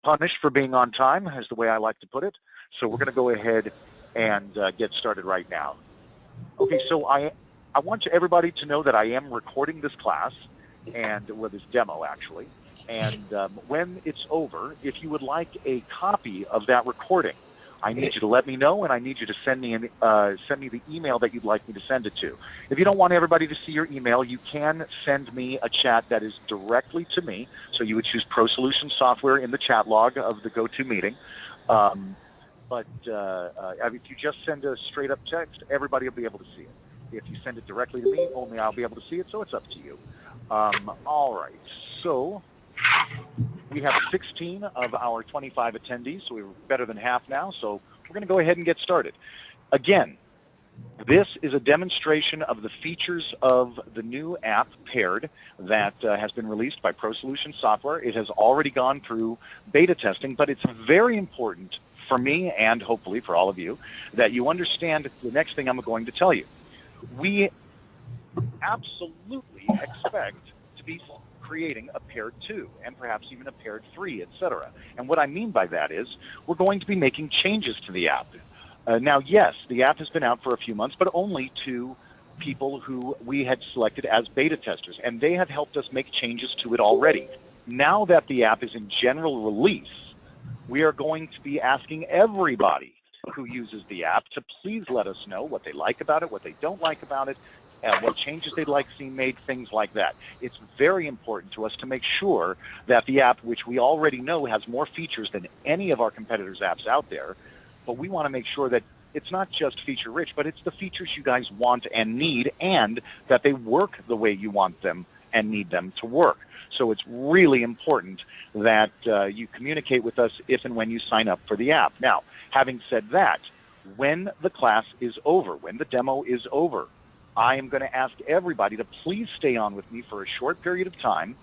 punished for being on time, is the way I like to put it. So we're going to go ahead and get started right now. Okay, so I want everybody to know that I am recording this class, and well, this demo actually. And when it's over, if you would like a copy of that recording, I need you to let me know, and I need you to send me the email that you'd like me to send it to. If you don't want everybody to see your email, you can send me a chat that is directly to me. So you would choose ProSolutions software in the chat log of the GoToMeeting. But if you just send a straight up text, everybody will be able to see it. If you send it directly to me, only I'll be able to see it, so it's up to you. All right, so we have 16 of our 25 attendees, so we're better than half now, so we're going to go ahead and get started. Again, this is a demonstration of the features of the new app, Paired, that has been released by ProSolutions software. It has already gone through beta testing, but it's very important for me and hopefully for all of you that you understand the next thing I'm going to tell you. We absolutely expect to be creating a Paired 2 and perhaps even a Paired 3, etc. And what I mean by that is we're going to be making changes to the app. Now, yes, the app has been out for a few months, but only to people who we had selected as beta testers, and they have helped us make changes to it already. Now that the app is in general release, we are going to be asking everybody who uses the app to please let us know what they like about it, what they don't like about it, what changes they'd like seen made, things like that. It's very important to us to make sure that the app, which we already know has more features than any of our competitors' apps out there, but we want to make sure that it's not just feature-rich, but it's the features you guys want and need, and that they work the way you want them and need them to work. So it's really important that you communicate with us if and when you sign up for the app. Now, having said that, when the class is over, when the demo is over, I am going to ask everybody to please stay on with me for a short period of time,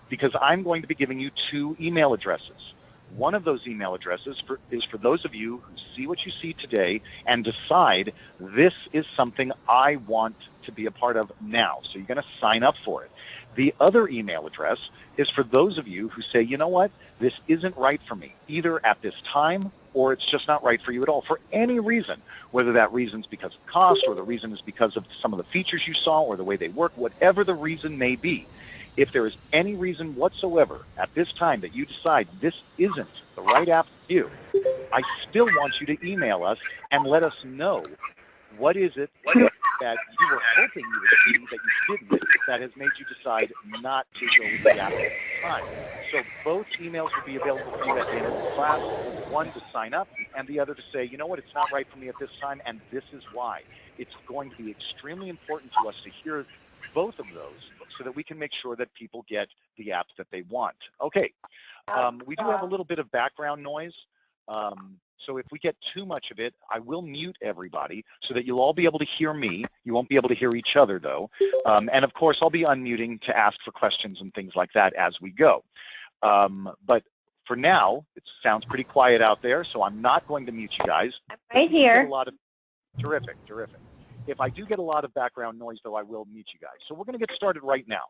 because I'm going to be giving you 2 email addresses. One of those email addresses is for those of you who see what you see today and decide this is something I want to be a part of now. So you're going to sign up for it. The other email address is for those of you who say, you know what, this isn't right for me, either at this time or it's just not right for you at all, for any reason, whether that reason's because of cost or the reason is because of some of the features you saw or the way they work, whatever the reason may be. If there is any reason whatsoever at this time that you decide this isn't the right app for you, I still want you to email us and let us know what is it that you were hoping you would see that you didn't, that has made you decide not to go with the app at this time. So both emails will be available for you at the end of the class, one to sign up and the other to say, you know what, it's not right for me at this time and this is why. It's going to be extremely important to us to hear both of those so that we can make sure that people get the app that they want. Okay, we do have a little bit of background noise. So if we get too much of it, I will mute everybody so that you'll all be able to hear me. You won't be able to hear each other, though. And, of course, I'll be unmuting to ask for questions and things like that as we go. But for now, it sounds pretty quiet out there, so I'm not going to mute you guys. I'm right here. Terrific, terrific. If I do get a lot of background noise, though, I will mute you guys. So we're going to get started right now.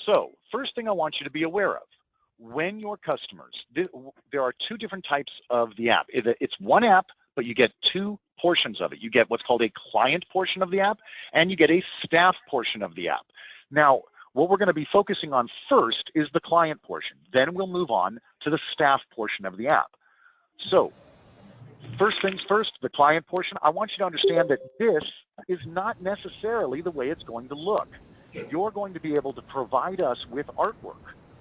So first thing I want you to be aware of, when your customers, there are 2 different types of the app. It's one app, but you get 2 portions of it. You get what's called a client portion of the app, and you get a staff portion of the app. Now, what we're going to be focusing on first is the client portion. Then we'll move on to the staff portion of the app. So first things first, the client portion, I want you to understand that this is not necessarily the way it's going to look. You're going to be able to provide us with artwork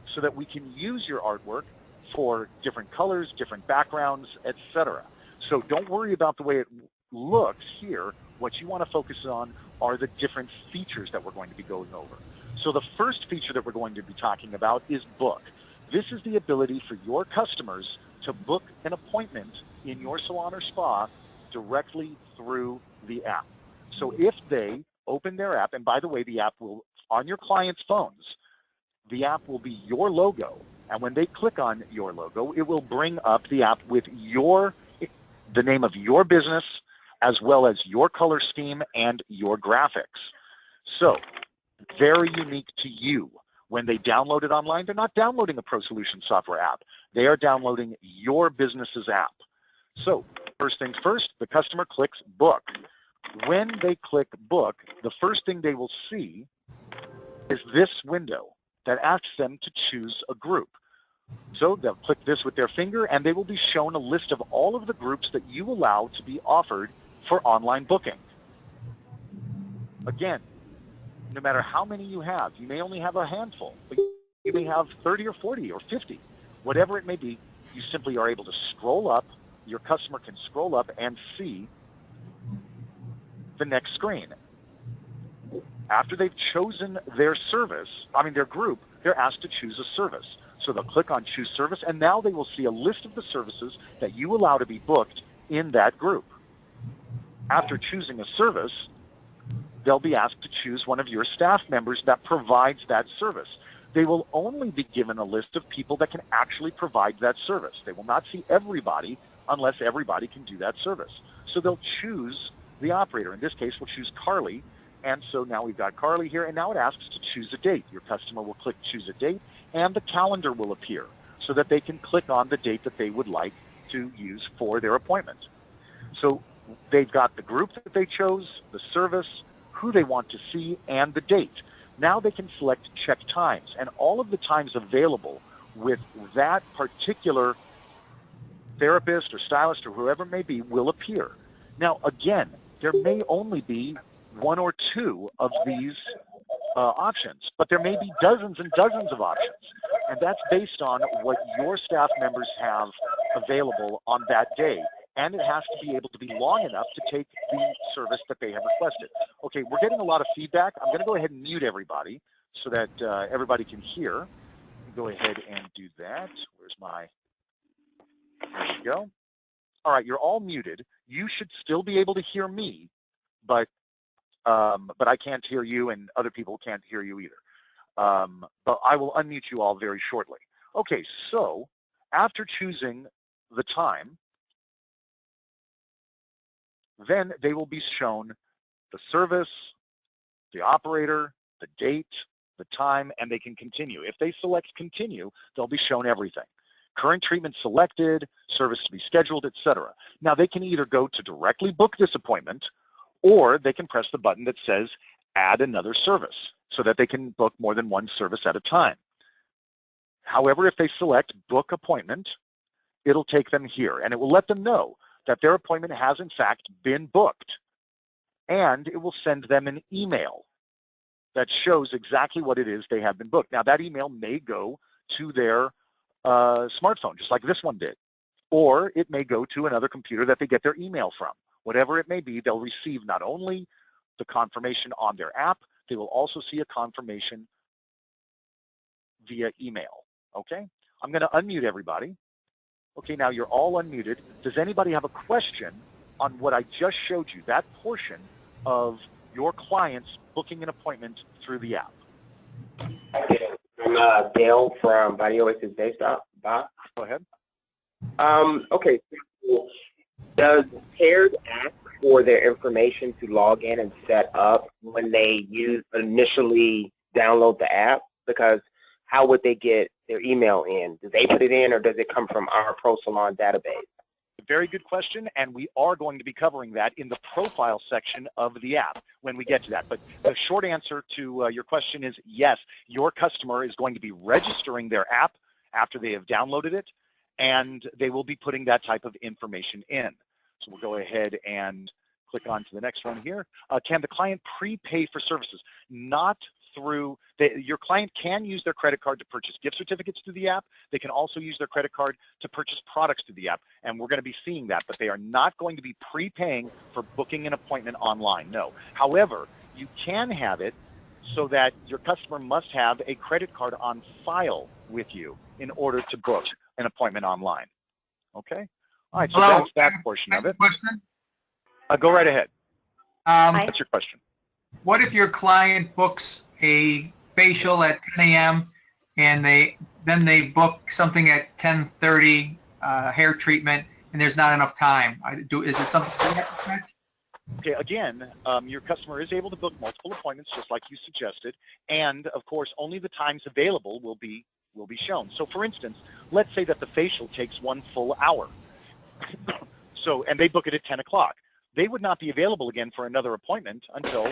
so that we can use your artwork for different colors, different backgrounds, etc. So don't worry about the way it looks here. What you want to focus on are the different features that we're going to be going over. So the first feature that we're going to be talking about is book. This is the ability for your customers to book an appointment in your salon or spa directly through the app. So if they open their app, and by the way, the app will, on your clients' phones, the app will be your logo. And when they click on your logo, it will bring up the app with the name of your business, as well as your color scheme and your graphics. So very unique to you. When they download it online, they're not downloading a ProSolutions software app. They are downloading your business's app. So first things first, the customer clicks book. When they click book, the first thing they will see is this window that asks them to choose a group. So they'll click this with their finger, and they will be shown a list of all of the groups that you allow to be offered for online booking. Again, no matter how many you have, you may only have a handful, but you may have 30 or 40 or 50, whatever it may be, you simply are able to scroll up. Your customer can scroll up and see the next screen. After they've chosen their group, they're asked to choose a service. So they'll click on choose service, and now they will see a list of the services that you allow to be booked in that group. After choosing a service, they'll be asked to choose one of your staff members that provides that service. They will only be given a list of people that can actually provide that service. They will not see everybody unless everybody can do that service. So they'll choose the operator. In this case, we'll choose Carly. And so now we've got Carly here, and now it asks to choose a date. Your customer will click choose a date, and the calendar will appear so that they can click on the date that they would like to use for their appointment. So they've got the group that they chose, the service, who they want to see, and the date. Now they can select check times, and all of the times available with that particular therapist or stylist or whoever it may be will appear. Now, again, there may only be one or two of these options, but there may be dozens and dozens of options, and that's based on what your staff members have available on that day. And it has to be able to be long enough to take the service that they have requested. Okay, we're getting a lot of feedback. I'm going to go ahead and mute everybody so that everybody can hear. Go ahead and do that. Where's my, there we go. All right, you're all muted. You should still be able to hear me, but I can't hear you, and other people can't hear you either. But I will unmute you all very shortly. Okay, so after choosing the time, then they will be shown the service, the operator, the date, the time, and they can continue. If they select continue, they'll be shown everything. Current treatment selected, service to be scheduled, etc. Now they can either go to directly book this appointment, or they can press the button that says add another service so that they can book more than one service at a time. However, if they select book appointment, it'll take them here, and it will let them know that their appointment has in fact been booked, and it will send them an email that shows exactly what it is they have been booked. Now that email may go to their smartphone, just like this one did, or it may go to another computer that they get their email from. Whatever it may be, they'll receive not only the confirmation on their app, they will also see a confirmation via email, okay? I'm gonna unmute everybody. Okay, now you're all unmuted. Does anybody have a question on what I just showed you, that portion of your clients booking an appointment through the app? I'm Dale from Body Oasis Day Stop. Bob. Go ahead. Okay, does Pairs ask for their information to log in and set up when they initially download the app? Because how would they get their email in? Do they put it in, or does it come from our ProSalon database? Very good question, and we are going to be covering that in the profile section of the app when we get to that. But the short answer to your question is yes, your customer is going to be registering their app after they have downloaded it, and they will be putting that type of information in. So we'll go ahead and click on to the next one here. Can the client prepay for services? Not through, your client can use their credit card to purchase gift certificates through the app. They can also use their credit card to purchase products through the app, and we're going to be seeing that, but they are not going to be prepaying for booking an appointment online, no. However, you can have it so that your customer must have a credit card on file with you in order to book an appointment online, okay? All right, so Hello. that's that portion of it. Question? Go right ahead. What's your question? What if your client books a facial at 10 a.m. and then they book something at 10:30, hair treatment, and there's not enough time? Is it something like that? Okay, again, your customer is able to book multiple appointments just like you suggested, and of course only the times available will be shown. So for instance, let's say that the facial takes 1 full hour. So, and they book it at 10 o'clock. They would not be available again for another appointment until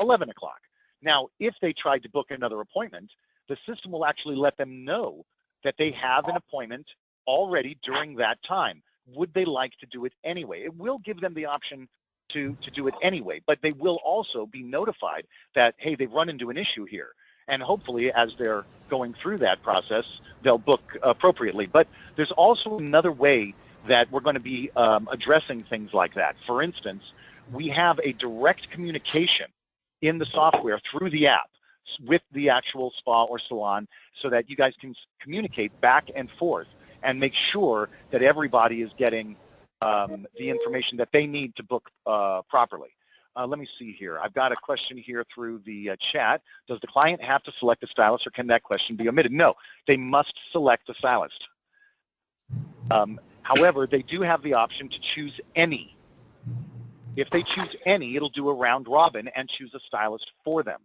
11 o'clock. Now, if they tried to book another appointment, the system will actually let them know that they have an appointment already during that time. Would they like to do it anyway? It will give them the option to do it anyway, but they will also be notified that, hey, they've run into an issue here. And hopefully, as they're going through that process, they'll book appropriately. But there's also another way that we're going to be addressing things like that. For instance, we have a direct communication in the software through the app with the actual spa or salon so that you guys can communicate back and forth and make sure that everybody is getting the information that they need to book properly. Let me see here. I've got a question here through the chat. Does the client have to select a stylist, or can that question be omitted? No, they must select a stylist. However, they do have the option to choose any. If they choose any, it'll do a round robin and choose a stylist for them.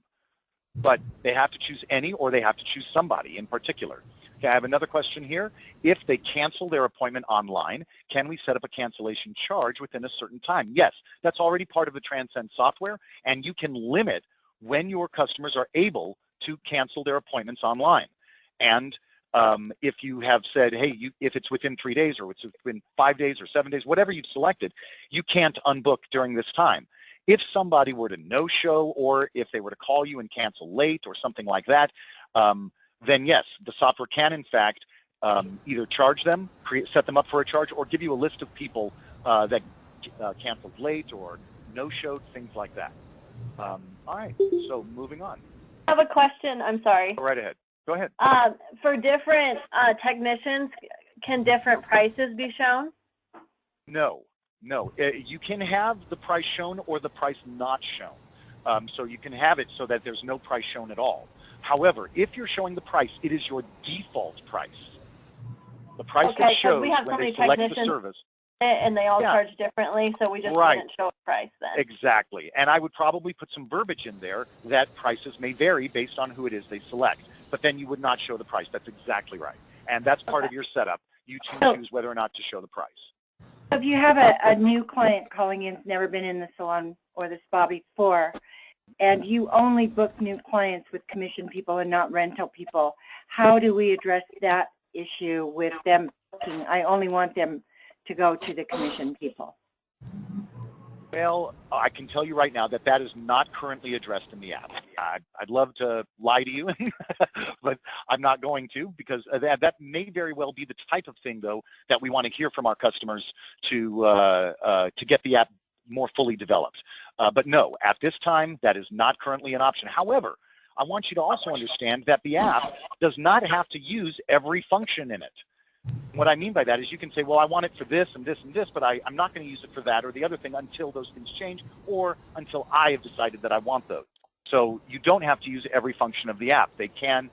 But they have to choose any, or they have to choose somebody in particular. Okay, I have another question here. If they cancel their appointment online, can we set up a cancellation charge within a certain time? Yes, that's already part of the Transcend software, and you can limit when your customers are able to cancel their appointments online. And if you have said, hey, if it's within 3 days or it's within 5 days or 7 days, whatever you've selected, you can't unbook during this time. If somebody were to no-show, or if they were to call you and cancel late or something like that, then yes, the software can in fact either charge them, set them up for a charge, or give you a list of people that canceled late or no-showed, things like that. All right, so moving on. I have a question. I'm sorry. Go right ahead. Go ahead. For different technicians, can different prices be shown? No, no. You can have the price shown or the price not shown. So you can have it so that there's no price shown at all. However, if you're showing the price, it is your default price. The price that shows when they select the service. And they all charge differently, so we just didn't show a price then. Exactly. And I would probably put some verbiage in there that prices may vary based on who it is they select. But then you would not show the price. That's exactly right. And that's part of your setup. You choose whether or not to show the price. If you have a new client calling in, never been in the salon or the spa before, and you only book new clients with commission people and not rental people, how do we address that issue with them booking? I only want them to go to the commission people. Well, I can tell you right now that that is not currently addressed in the app. I'd love to lie to you, but I'm not going to, because that may very well be the type of thing, though, that we want to hear from our customers to get the app more fully developed. But no, at this time, that is not currently an option. However, I want you to also understand that the app does not have to use every function in it. What I mean by that is you can say, well, I want it for this and this and this, but I'm not going to use it for that or the other thing until those things change, or until I have decided that I want those. So you don't have to use every function of the app. They can,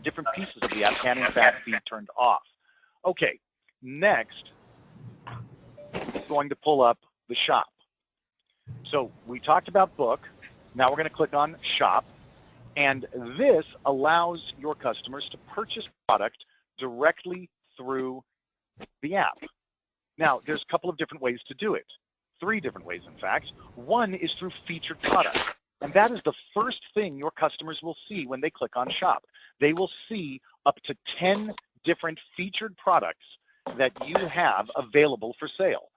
different pieces of the app can in fact be turned off. Okay, next, I'm going to pull up the shop. So we talked about book. Now we're going to click on shop. And this allows your customers to purchase product directly through the app. Now, there's a couple of different ways to do it. 3 different ways, in fact. One is through featured products. And that is the first thing your customers will see when they click on shop. They will see up to 10 different featured products that you have available for sale.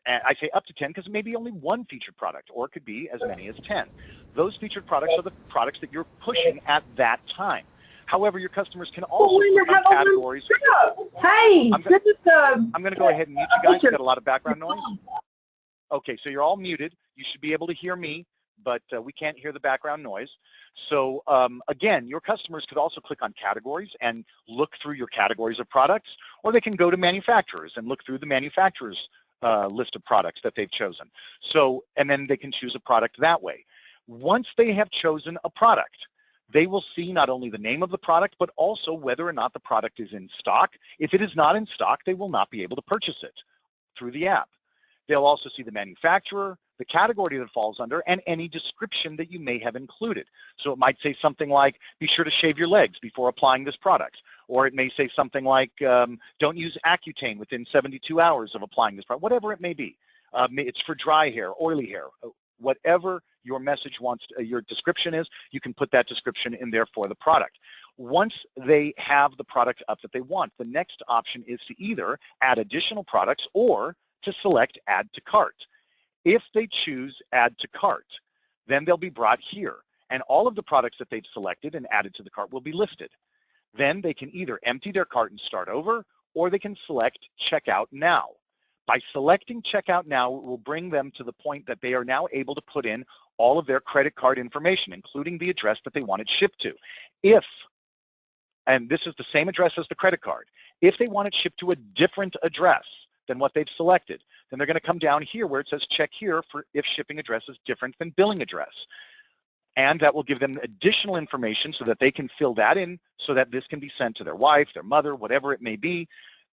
And I say up to 10 because it may be only one featured product, or it could be as many as 10. Those featured products are the products that you're pushing at that time. However, your customers can also click on categories. Hey, I'm going to go ahead and mute you guys. You've got a lot of background noise. Okay, so you're all muted. You should be able to hear me, but we can't hear the background noise. So again, your customers could also click on categories and look through your categories of products, or they can go to manufacturers and look through the manufacturers' list of products that they've chosen. So, and then they can choose a product that way. Once they have chosen a product, they will see not only the name of the product, but also whether or not the product is in stock. If it is not in stock, they will not be able to purchase it through the app. They'll also see the manufacturer, the category that it falls under, and any description that you may have included. So it might say something like, be sure to shave your legs before applying this product. Or it may say something like, don't use Accutane within 72 hours of applying this product, whatever it may be. It's for dry hair, oily hair, whatever your message wants, your description is, you can put that description in there for the product. Once they have the product up that they want, the next option is to either add additional products or to select add to cart. If they choose add to cart, then they'll be brought here, and all of the products that they've selected and added to the cart will be listed. Then they can either empty their cart and start over, or they can select checkout now. By selecting checkout now, it will bring them to the point that they are now able to put in all of their credit card information, including the address that they want it shipped to. If, and this is the same address as the credit card, if they want it shipped to a different address than what they've selected, then they're going to come down here where it says check here for if shipping address is different than billing address. And that will give them additional information so that they can fill that in so that this can be sent to their wife, their mother, whatever it may be,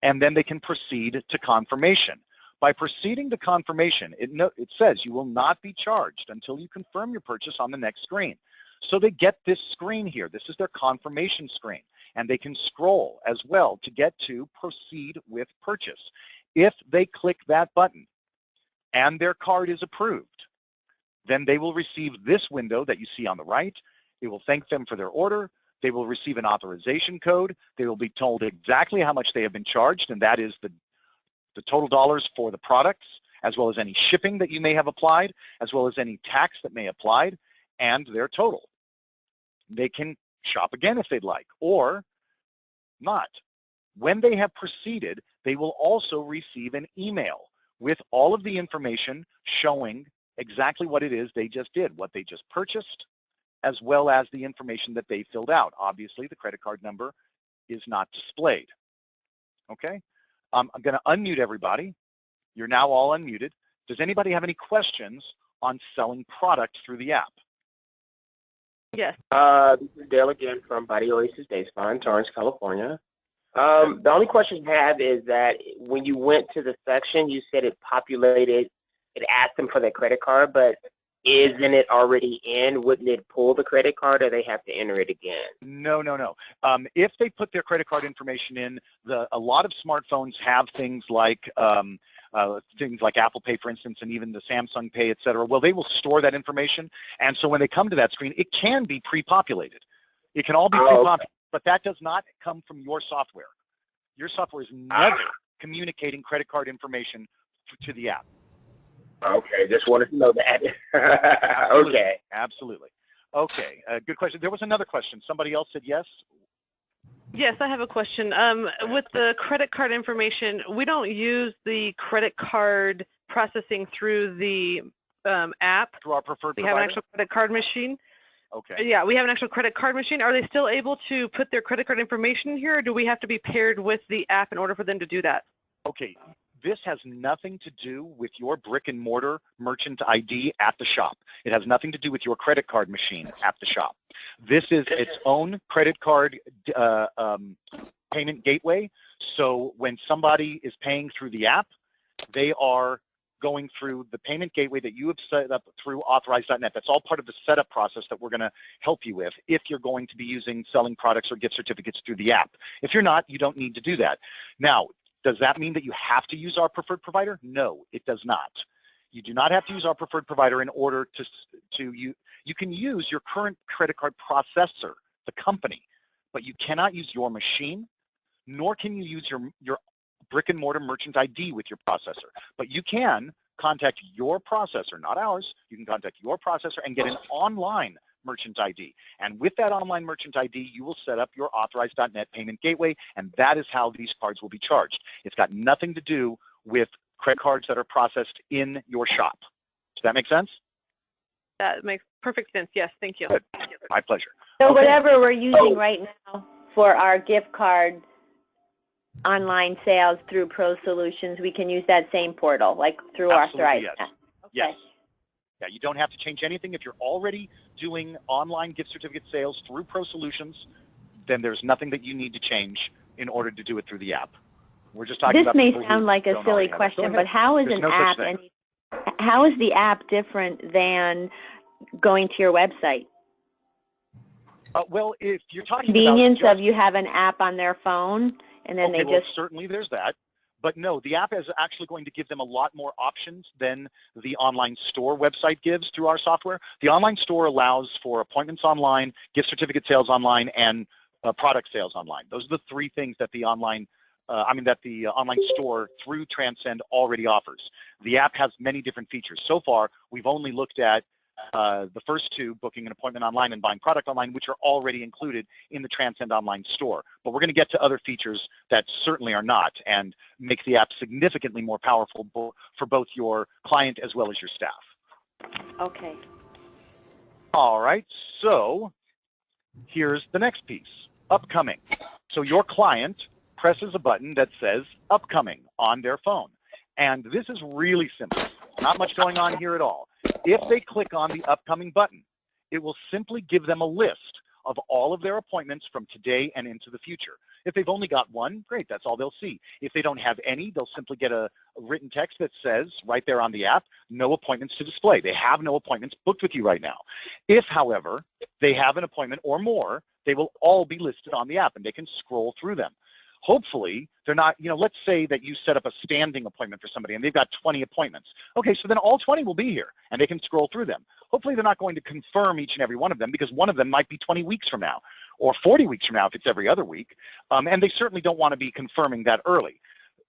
and then they can proceed to confirmation. By proceeding to confirmation, it says you will not be charged until you confirm your purchase on the next screen. So they get this screen here. This is their confirmation screen, and they can scroll as well to get to proceed with purchase. If they click that button and their card is approved, then they will receive this window that you see on the right. It will thank them for their order. They will receive an authorization code. They will be told exactly how much they have been charged, and that is the total dollars for the products, as well as any shipping that you may have applied, as well as any tax that may have applied, and their total. They can shop again if they'd like, or not. When they have proceeded, they will also receive an email with all of the information showing exactly what it is they just did, what they just purchased, as well as the information that they filled out. Obviously, the credit card number is not displayed. Okay? I'm going to unmute everybody. You're now all unmuted. Does anybody have any questions on selling product through the app? Yes. This is Dale again from Body Oasis Day Spa in Torrance, California. The only question I have is that when you went to the section, you said it populated, it asked them for their credit card, but isn't it already in? Wouldn't it pull the credit card, or they have to enter it again? No. If they put their credit card information in, a lot of smartphones have things like Apple Pay, for instance, and even the Samsung Pay, et cetera. Well, they will store that information, and so when they come to that screen, it can be pre-populated. It can all be pre-populated, but that does not come from your software. Your software is never communicating credit card information to the app. Okay, just wanted to know that. Okay. Absolutely. Okay, good question. There was another question. Somebody else said yes? Yes, I have a question. With the credit card information, we don't use the credit card processing through the app. Through our preferred provider? We have an actual credit card machine. Okay. Yeah, we have an actual credit card machine. Are they still able to put their credit card information here, or do we have to be paired with the app in order for them to do that? Okay. This has nothing to do with your brick and mortar merchant ID at the shop. It has nothing to do with your credit card machine at the shop. This is its own credit card payment gateway. So when somebody is paying through the app, they are going through the payment gateway that you have set up through authorize.net. That's all part of the setup process that we're going to help you with if you're going to be selling products or gift certificates through the app. If you're not, you don't need to do that. Now, does that mean that you have to use our preferred provider? No, it does not. You do not have to use our preferred provider in order you can use your current credit card processor, the company, but you cannot use your machine, nor can you use your brick and mortar merchant ID with your processor. But you can contact your processor, not ours. You can contact your processor and get an online merchant ID. And with that online merchant ID, you will set up your authorize.net payment gateway, and that is how these cards will be charged. It's got nothing to do with credit cards that are processed in your shop. Does that make sense? That makes perfect sense. Yes, thank you. Good. My pleasure. So Okay. whatever we're using right now for our gift card online sales through ProSolutions, we can use that same portal, like through Absolutely, Authorize. yes. Okay. Yes. Yeah, you don't have to change anything. If you're already doing online gift certificate sales through ProSolutions, then there's nothing that you need to change in order to do it through the app. We're just talking about This may people sound who like a don't silly already have it. Go question, ahead. but how is There's an no such app thing. How is the app different than going to your website? Well, if you're talking Convenience about of you have an app on their phone and then okay, they well, just... certainly there's that. But no, the app is actually going to give them a lot more options than the online store website gives through our software. The online store allows for appointments online, gift certificate sales online, and product sales online. Those are the three things that the online store through Transcend already offers. The app has many different features. So far, we've only looked at the first two, booking an appointment online and buying product online, which are already included in the Transcend online store. But we're going to get to other features that certainly are not and make the app significantly more powerful for both your client as well as your staff. Okay. All right, so here's the next piece, upcoming. So your client presses a button that says upcoming on their phone. And this is really simple. Not much going on here at all. If they click on the upcoming button, it will simply give them a list of all of their appointments from today and into the future. If they've only got one, great, that's all they'll see. If they don't have any, they'll simply get a written text that says right there on the app, no appointments to display. They have no appointments booked with you right now. If, however, they have an appointment or more, they will all be listed on the app and they can scroll through them. Hopefully, they're not, let's say that you set up a standing appointment for somebody and they've got 20 appointments. Okay, so then all 20 will be here and they can scroll through them. Hopefully, they're not going to confirm each and every one of them because one of them might be 20 weeks from now or 40 weeks from now if it's every other week. And they certainly don't want to be confirming that early.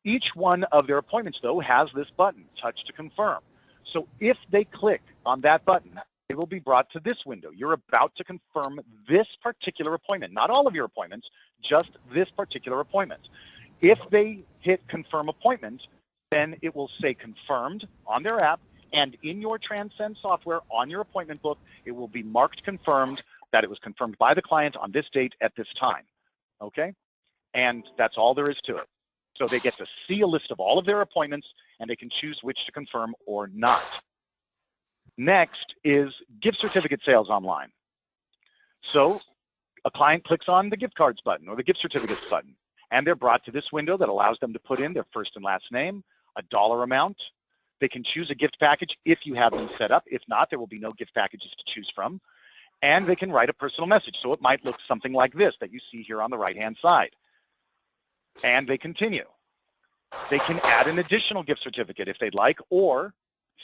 Each one of their appointments, though, has this button, touch to confirm. So if they click on that button, they will be brought to this window. You're about to confirm this particular appointment, not all of your appointments, just this particular appointment. If they hit confirm appointment, then it will say confirmed on their app, and in your Transcend software on your appointment book, it will be marked confirmed that it was confirmed by the client on this date at this time. Okay? And that's all there is to it. So they get to see a list of all of their appointments, and they can choose which to confirm or not. Next is gift certificate sales online. So a client clicks on the gift cards button or the gift certificates button, and they're brought to this window that allows them to put in their first and last name, a dollar amount. They can choose a gift package if you have them set up. If not, there will be no gift packages to choose from. And they can write a personal message. So it might look something like this that you see here on the right-hand side. And they continue. They can add an additional gift certificate if they'd like, or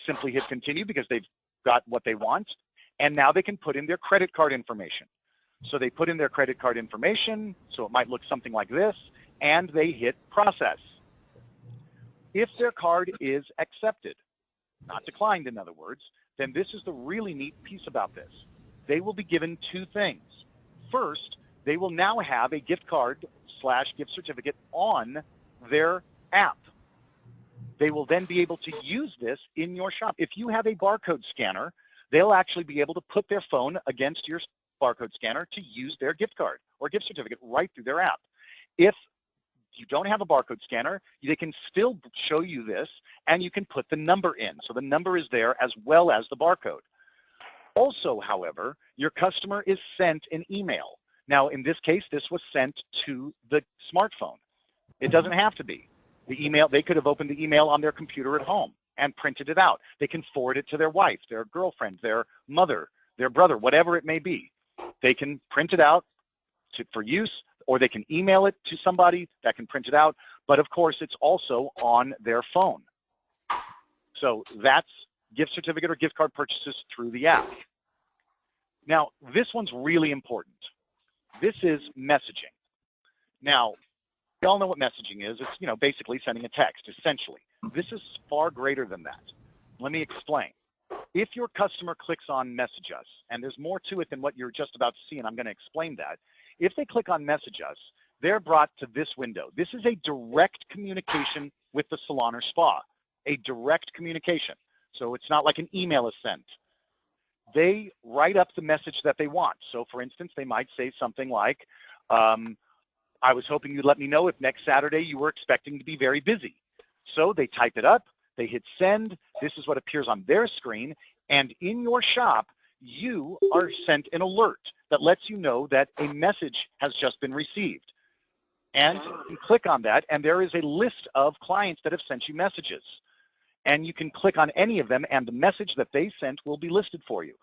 simply hit continue because they've got what they want. And now they can put in their credit card information. So they put in their credit card information, so it might look something like this, and they hit process. If their card is accepted, not declined in other words, then this is the really neat piece about this. They will be given two things. First, they will now have a gift card / gift certificate on their app. They will then be able to use this in your shop. If you have a barcode scanner, they'll actually be able to put their phone against your barcode scanner to use their gift card or gift certificate right through their app. If you don't have a barcode scanner, they can still show you this, and you can put the number in. So the number is there as well as the barcode. Also, however, your customer is sent an email. Now, in this case, this was sent to the smartphone. It doesn't have to be. The email, they could have opened the email on their computer at home and printed it out. They can forward it to their wife, their girlfriend, their mother, their brother, whatever it may be. They can print it out for use, or they can email it to somebody that can print it out. But of course, it's also on their phone. So that's gift certificate or gift card purchases through the app. Now, this one's really important. This is messaging. Now, we all know what messaging is. It's, basically sending a text, essentially. This is far greater than that. Let me explain. If your customer clicks on Message Us, and there's more to it than what you're just about to see, and I'm going to explain that. If they click on Message Us, they're brought to this window. This is a direct communication with the salon or spa, a direct communication. So it's not like an email is sent. They write up the message that they want. So for instance, they might say something like, I was hoping you'd let me know if next Saturday you were expecting to be very busy. So they type it up, they hit send, this is what appears on their screen, and in your shop, you are sent an alert that lets you know that a message has just been received. And you click on that, and there is a list of clients that have sent you messages. and you can click on any of them, and the message that they sent will be listed for you.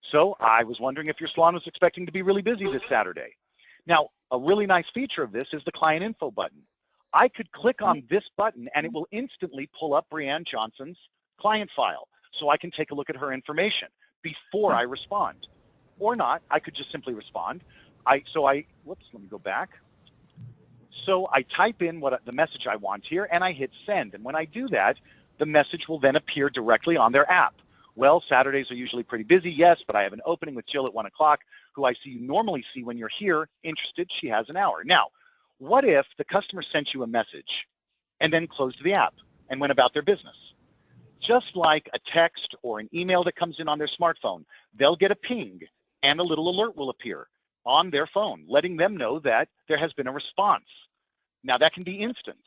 So I was wondering if your salon was expecting to be really busy this Saturday. Now, a really nice feature of this is the client info button. I could click on this button, and it will instantly pull up Brianne Johnson's client file, so I can take a look at her information before I respond. Or not, I could just simply respond. Whoops, let me go back. So I type in the message I want here, and I hit send. And when I do that, the message will then appear directly on their app. Well, Saturdays are usually pretty busy, yes, but I have an opening with Jill at 1 o'clock, who I see you normally see when you're here, interested, she has an hour. Now, what if the customer sent you a message and then closed the app and went about their business? Just like a text or an email that comes in on their smartphone, they'll get a ping and a little alert will appear on their phone, letting them know that there has been a response. Now, that can be instant.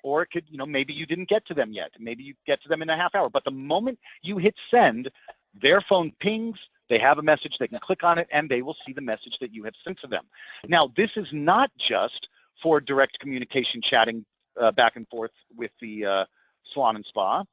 Or it could, maybe you didn't get to them yet. Maybe you get to them in a half hour. But the moment you hit send, their phone pings, they have a message, they can click on it, and they will see the message that you have sent to them. Now, this is not just for direct communication chatting back and forth with the salon and spa.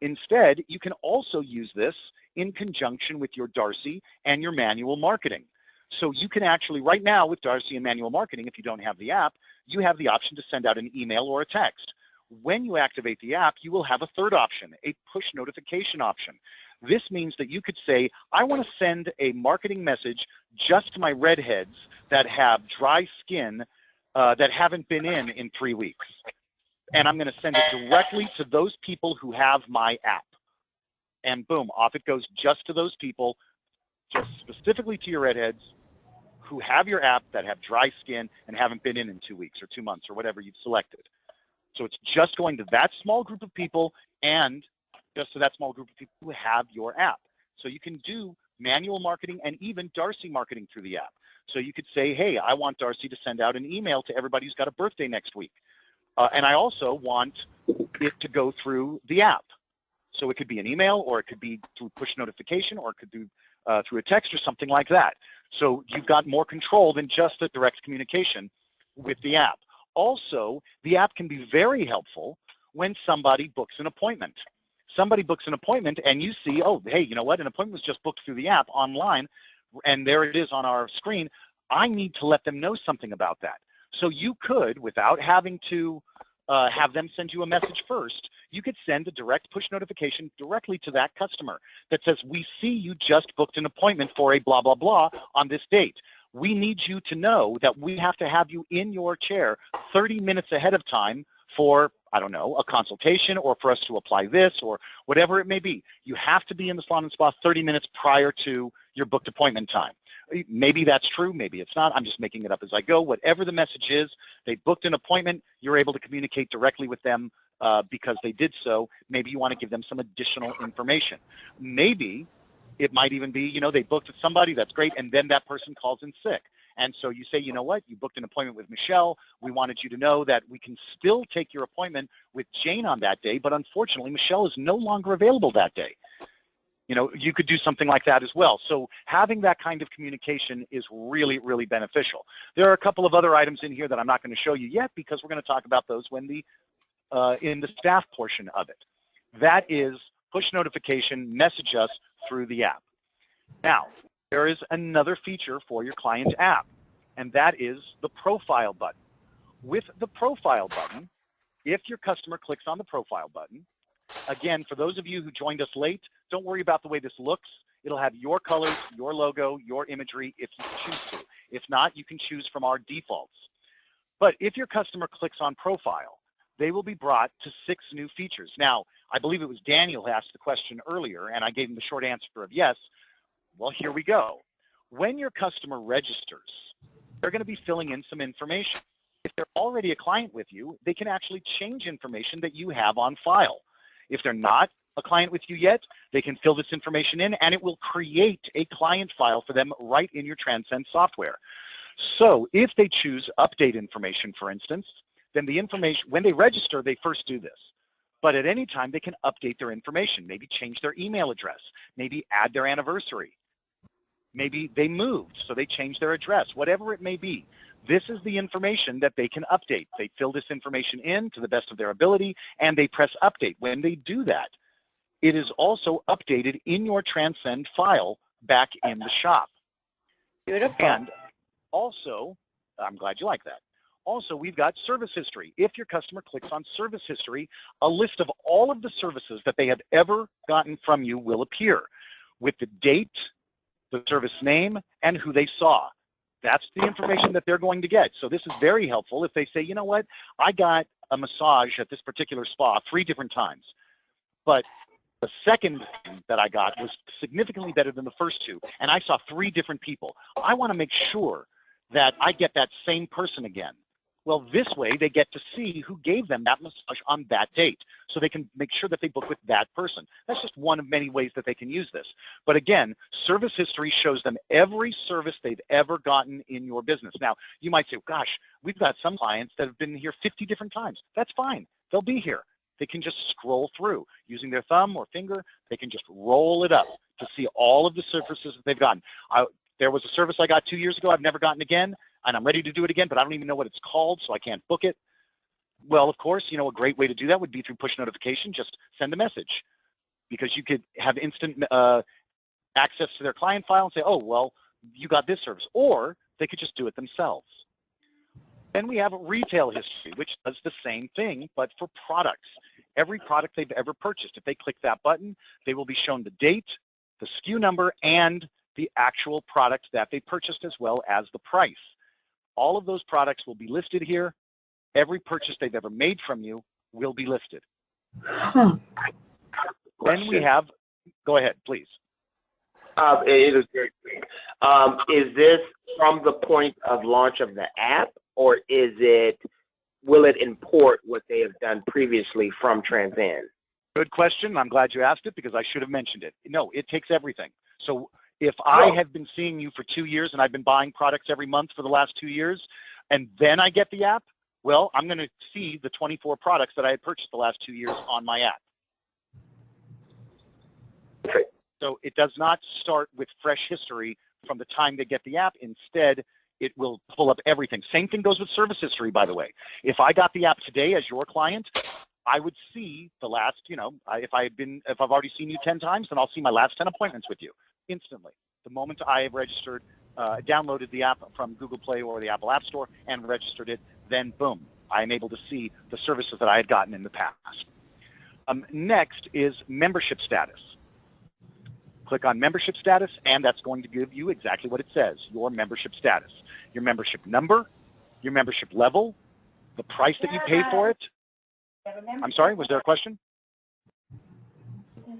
Instead, you can also use this in conjunction with your Darcy and your manual marketing. So you can actually, right now with Darcy and manual marketing, if you don't have the app, you have the option to send out an email or a text. When you activate the app, you will have a third option, a push notification option. This means that you could say, I want to send a marketing message just to my redheads that have dry skin that haven't been in 3 weeks. And I'm going to send it directly to those people who have my app. And boom, off it goes just to those people, just specifically to your redheads who have your app that have dry skin and haven't been in 2 weeks or 2 months or whatever you've selected. So it's just going to that small group of people and just to that small group of people who have your app. So you can do manual marketing and even Darcy marketing through the app. So you could say, hey, I want Darcy to send out an email to everybody who's got a birthday next week. And I also want it to go through the app. So it could be an email, or it could be through push notification, or it could do through a text or something like that. So you've got more control than just the direct communication with the app. Also, the app can be very helpful when somebody books an appointment. Somebody books an appointment and you see, oh, hey, you know what? An appointment was just booked through the app online, and there it is on our screen. I need to let them know something about that. So you could, without having to have them send you a message first, you could send a direct push notification directly to that customer that says, we see you just booked an appointment for a blah, blah, blah on this date. We need you to know that we have to have you in your chair 30 minutes ahead of time for, I don't know, a consultation, or for us to apply this, or whatever it may be. You have to be in the salon and spa 30 minutes prior to your booked appointment time. Maybe that's true, maybe it's not. I'm just making it up as I go. Whatever the message is, they booked an appointment, you're able to communicate directly with them because they did so. Maybe you want to give them some additional information. Maybe it might even be, they booked somebody, that's great, and then that person calls in sick. And so you say, you know what, you booked an appointment with Michelle. We wanted you to know that we can still take your appointment with Jane on that day, but unfortunately, Michelle is no longer available that day. You could do something like that as well. So having that kind of communication is really, really beneficial. There are a couple of other items in here that I'm not going to show you yet because we're going to talk about those when in the staff portion of it. That is push notification, message us through the app. Now, there is another feature for your client app, and that is the profile button. With the profile button, if your customer clicks on the profile button, again, for those of you who joined us late, don't worry about the way this looks. It'll have your colors, your logo, your imagery if you choose to. If not, you can choose from our defaults. But if your customer clicks on profile, they will be brought to 6 new features. Now, I believe it was Daniel who asked the question earlier, and I gave him the short answer of yes. Well, here we go. When your customer registers, they're going to be filling in some information. If they're already a client with you, they can actually change information that you have on file. If they're not a client with you yet, they can fill this information in, and it will create a client file for them right in your Transcend software. So if they choose update information, for instance, then the information, when they register, they first do this. But at any time, they can update their information, maybe change their email address, maybe add their anniversary. Maybe they moved, so they changed their address, whatever it may be. This is the information that they can update. They fill this information in to the best of their ability, and they press update. When they do that, it is also updated in your Transcend file back in the shop. Beautiful. And also, I'm glad you like that. Also, we've got service history. If your customer clicks on service history, a list of all of the services that they have ever gotten from you will appear with the date, the service name, and who they saw. That's the information that they're going to get. So this is very helpful if they say, you know what, I got a massage at this particular spa 3 different times, but the second thing that I got was significantly better than the first 2, and I saw 3 different people. I want to make sure that I get that same person again. Well, this way they get to see who gave them that massage on that date, so they can make sure that they book with that person. That's just one of many ways that they can use this. But again, service history shows them every service they've ever gotten in your business. Now, you might say, gosh, we've got some clients that have been here 50 different times. That's fine. They'll be here. They can just scroll through. Using their thumb or finger, they can just roll it up to see all of the services that they've gotten. There was a service I got 2 years ago I've never gotten again, and I'm ready to do it again, but I don't even know what it's called, so I can't book it. Well, of course, a great way to do that would be through push notification. Just send a message, because you could have instant access to their client file and say, oh, well, you got this service. Or they could just do it themselves. Then we have retail history, which does the same thing, but for products. Every product they've ever purchased, if they click that button, they will be shown the date, the SKU number, and the actual product that they purchased, as well as the price. All of those products will be listed here. Every purchase they've ever made from you will be listed. Then we have, go ahead, please. It is very quick. Is this from the point of launch of the app, or will it import what they have done previously from Transcend? Good question. I'm glad you asked it, because I should have mentioned it. No, it takes everything. So if I have been seeing you for 2 years and I've been buying products every month for the last 2 years, and then I get the app, well, I'm going to see the 24 products that I had purchased the last 2 years on my app. Okay. So it does not start with fresh history from the time they get the app. Instead, it will pull up everything. Same thing goes with service history, by the way. If I got the app today as your client, I would see the last, if I've already seen you 10 times, then I'll see my last 10 appointments with you instantly. The moment I have registered, downloaded the app from Google Play or the Apple App Store and registered it, then boom, I am able to see the services that I had gotten in the past. Next is membership status. Click on membership status, and that's going to give you exactly what it says, your membership status. Your membership number, your membership level, the price that you pay for it. I'm sorry, was there a question?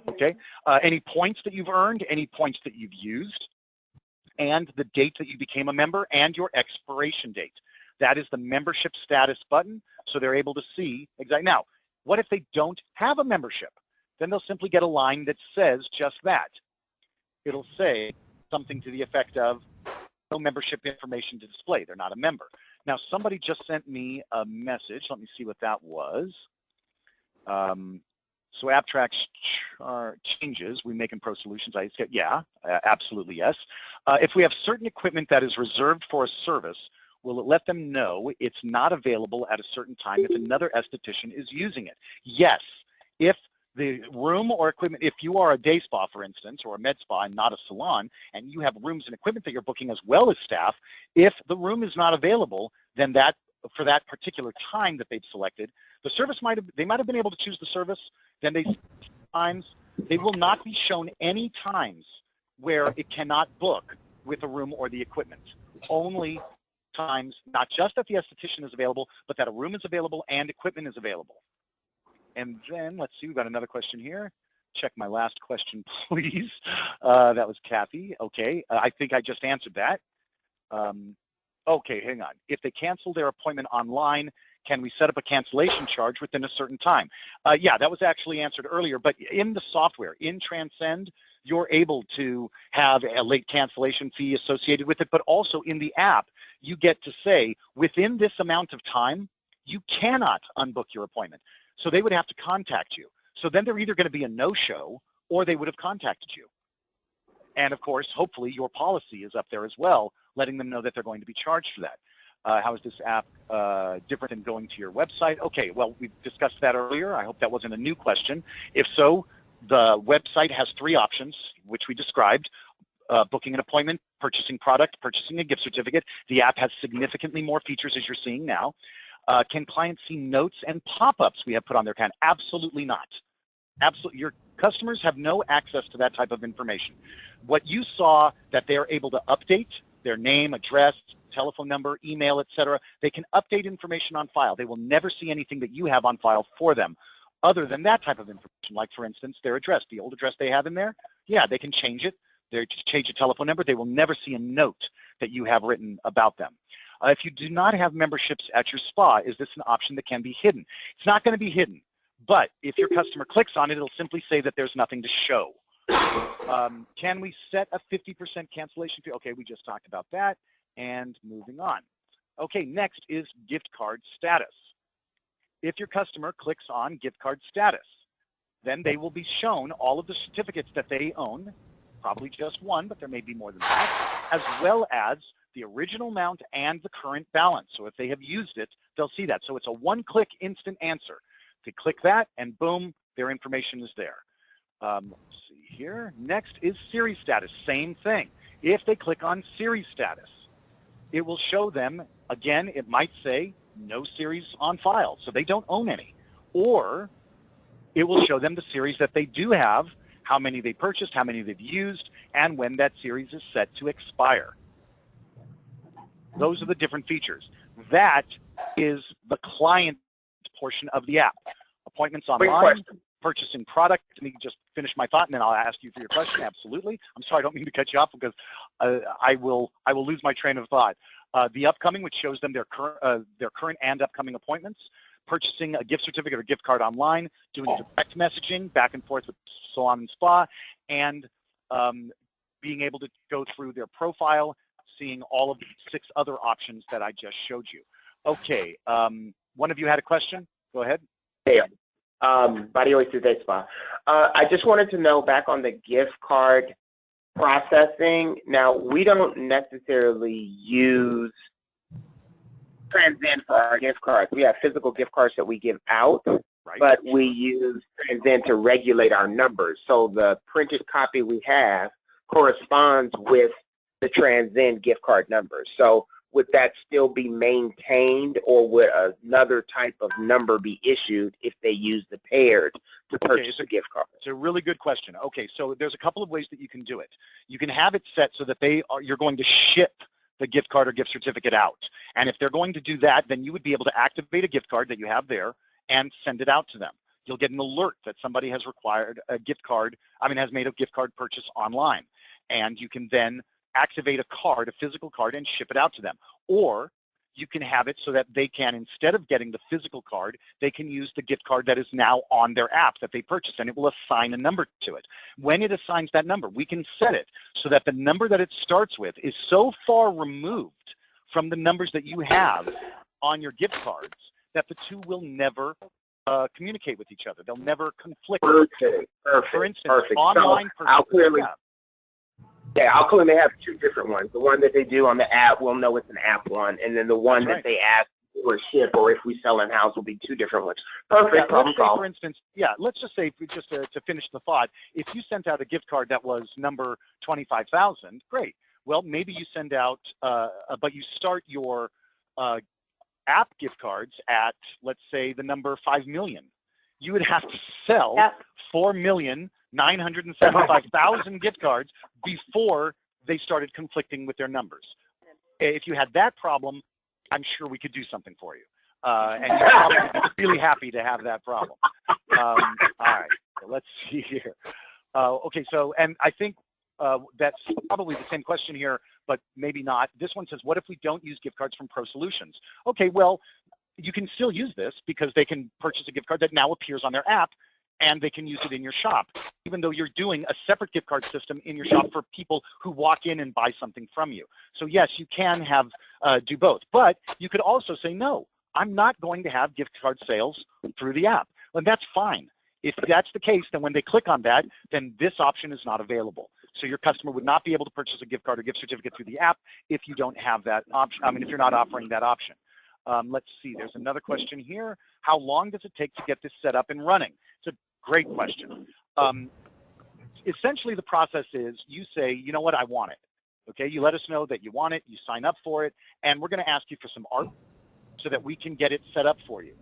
Okay. Any points that you've earned, any points that you've used, and the date that you became a member, and your expiration date. That is the membership status button, so they're able to see exactly. Now, what if they don't have a membership? Then they'll simply get a line that says just that. It'll say something to the effect of, no membership information to display. They're not a member. Now, somebody just sent me a message. Let me see what that was. So AppTrax changes we make in ProSolutions. I said, yeah, absolutely yes. If we have certain equipment that is reserved for a service, will it let them know it's not available at a certain time if another esthetician is using it? Yes. If the room or equipment, if you are a day spa, for instance, or a med spa and not a salon, and you have rooms and equipment that you're booking as well as staff, if the room is not available, then that, for that particular time that they've selected, the service they might have been able to choose the service, then they will not be shown any times where it cannot book with a room or the equipment. Only times, not just that the esthetician is available, but that a room is available and equipment is available. And then, let's see, we've got another question here. Check my last question, please. That was Kathy. Okay, I think I just answered that. Okay, hang on. If they cancel their appointment online, can we set up a cancellation charge within a certain time? Yeah, that was actually answered earlier, but in the software, in Transcend, you're able to have a late cancellation fee associated with it, but also in the app, you get to say, within this amount of time, you cannot unbook your appointment. So they would have to contact you. So then they're either going to be a no-show, or they would have contacted you. And of course, hopefully your policy is up there as well, letting them know that they're going to be charged for that. How is this app different than going to your website? Okay, well, we discussed that earlier. I hope that wasn't a new question. If so, the website has 3 options, which we described. Booking an appointment, purchasing product, purchasing a gift certificate. The app has significantly more features, as you're seeing now. Can clients see notes and pop-ups we have put on their account? Absolutely not. Absolutely. Your customers have no access to that type of information. What you saw that they're able to update, their name, address, telephone number, email, etc., they can update information on file. They will never see anything that you have on file for them other than that type of information, like, for instance, their address, the old address they have in there. Yeah, they can change it. They change a telephone number. They will never see a note that you have written about them. If you do not have memberships at your spa, is this an option that can be hidden? It's not going to be hidden, but if your customer clicks on it, it'll simply say that there's nothing to show. Can we set a 50% cancellation fee? Okay, we just talked about that, and moving on. Okay, next is gift card status. If your customer clicks on gift card status, then they will be shown all of the certificates that they own, probably just one, but there may be more than that, as well as the original amount and the current balance. So if they have used it, they'll see that. So it's a one-click instant answer. They click that, and boom, their information is there. Let's see here. Next is series status. Same thing. If they click on series status, it will show them, again, it might say no series on file, so they don't own any. Or it will show them the series that they do have, how many they purchased, how many they've used, and when that series is set to expire. Those are the different features. That is the client portion of the app. Appointments online, purchasing product. Let me just finish my thought, and then I'll ask you for your question. Absolutely. I'm sorry, I don't mean to cut you off because I will lose my train of thought. The upcoming, which shows them their current and upcoming appointments. Purchasing a gift certificate or gift card online, doing direct messaging back and forth with salon and spa, and being able to go through their profile, seeing all of the 6 other options that I just showed you. Okay, one of you had a question? Go ahead. Yeah. Body Oyster Day Spa. I just wanted to know, back on the gift card processing, now we don't necessarily use Transcend for our gift cards. We have physical gift cards that we give out, Right. but we use Transcend to regulate our numbers. So the printed copy we have corresponds with the Transcend gift card numbers. So would that still be maintained, or would another type of number be issued if they use the paired to purchase a gift card? It's a really good question. Okay, so there's a couple of ways that you can do it. You can have it set so that you're going to ship the gift card or gift certificate out. And if they're going to do that, then you would be able to activate a gift card that you have there and send it out to them. You'll get an alert that somebody has has made a gift card purchase online. And you can then activate a physical card, and ship it out to them. Or you can have it so that they can, instead of getting the physical card, they can use the gift card that is now on their app that they purchased, and it will assign a number to it. When it assigns that number, we can set it so that the number that it starts with is so far removed from the numbers that you have on your gift cards that the two will never communicate with each other. They'll never conflict. Perfect. For instance, online purchases. I'll clearly have 2 different ones. The one that they do on the app, we'll know it's an app one, and then the one that they ask or ship, or if we sell in-house, will be 2 different ones. Perfect. Let's say, for instance, let's just say, just to finish the thought, if you sent out a gift card that was number 25,000, great. Well, maybe you send out, but you start your app gift cards at, let's say, the number 5 million. You would have to sell 4,975,000 gift cards before they started conflicting with their numbers. If you had that problem, I'm sure we could do something for you. And you'd probably be really happy to have that problem. All right, so let's see here. Okay, so, and I think that's probably the same question here, but maybe not. This one says, what if we don't use gift cards from ProSolutions? Okay, well, you can still use this because they can purchase a gift card that now appears on their app, and they can use it in your shop, even though you're doing a separate gift card system in your shop for people who walk in and buy something from you. So yes, you can have do both, but you could also say, no, I'm not going to have gift card sales through the app. And that's fine. If that's the case, then when they click on that, then this option is not available. So your customer would not be able to purchase a gift card or gift certificate through the app if you don't have that option. I mean, if you're not offering that option. Let's see, there's another question here. How long does it take to get this set up and running? It's a great question. Essentially, the process is you say, you know what, I want it. Okay, you let us know that you want it, you sign up for it, and we're going to ask you for some art so that we can get it set up for you.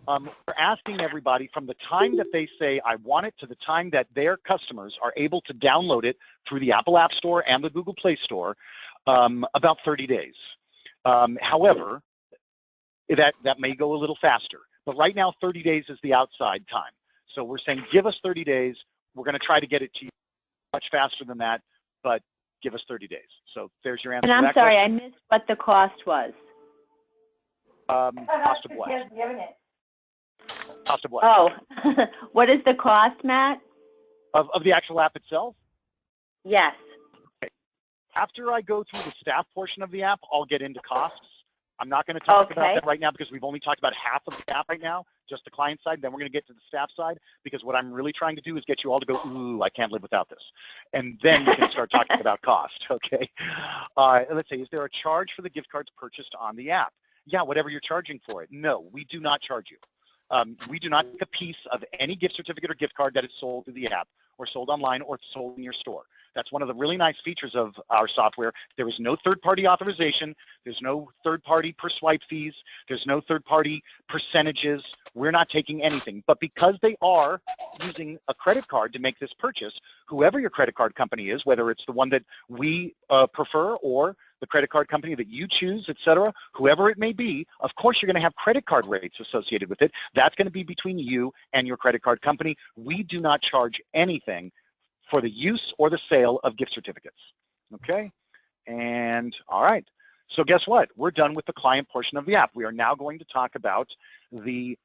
We're asking everybody from the time that they say, I want it, to the time that their customers are able to download it through the Apple App Store and the Google Play Store, about 30 days. However, that may go a little faster. But right now, 30 days is the outside time. So we're saying, give us 30 days. We're going to try to get it to you much faster than that, but give us 30 days. So there's your answer. And to I'm that sorry, question. I missed what the cost was. Cost of what? Cost of what? Oh, what is the cost, Matt? Of the actual app itself? Yes. After I go through the staff portion of the app, I'll get into costs. I'm not going to talk about that right now because we've only talked about half of the app right now, just the client side. Then we're going to get to the staff side because what I'm really trying to do is get you all to go, ooh, I can't live without this. And then we can start talking about cost, okay? Let's say, is there a charge for the gift cards purchased on the app? Yeah, whatever you're charging for it. No, we do not charge you. We do not take a piece of any gift certificate or gift card that is sold through the app or sold online or sold in your store. That's one of the really nice features of our software. There is no third-party authorization. There's no third-party per swipe fees. There's no third-party percentages. We're not taking anything. But because they are using a credit card to make this purchase, whoever your credit card company is, whether it's the one that we prefer or the credit card company that you choose, et cetera, whoever it may be, of course you're going to have credit card rates associated with it. That's going to be between you and your credit card company. We do not charge anything for the use or the sale of gift certificates, okay? And all right, so guess what? We're done with the client portion of the app. We are now going to talk about the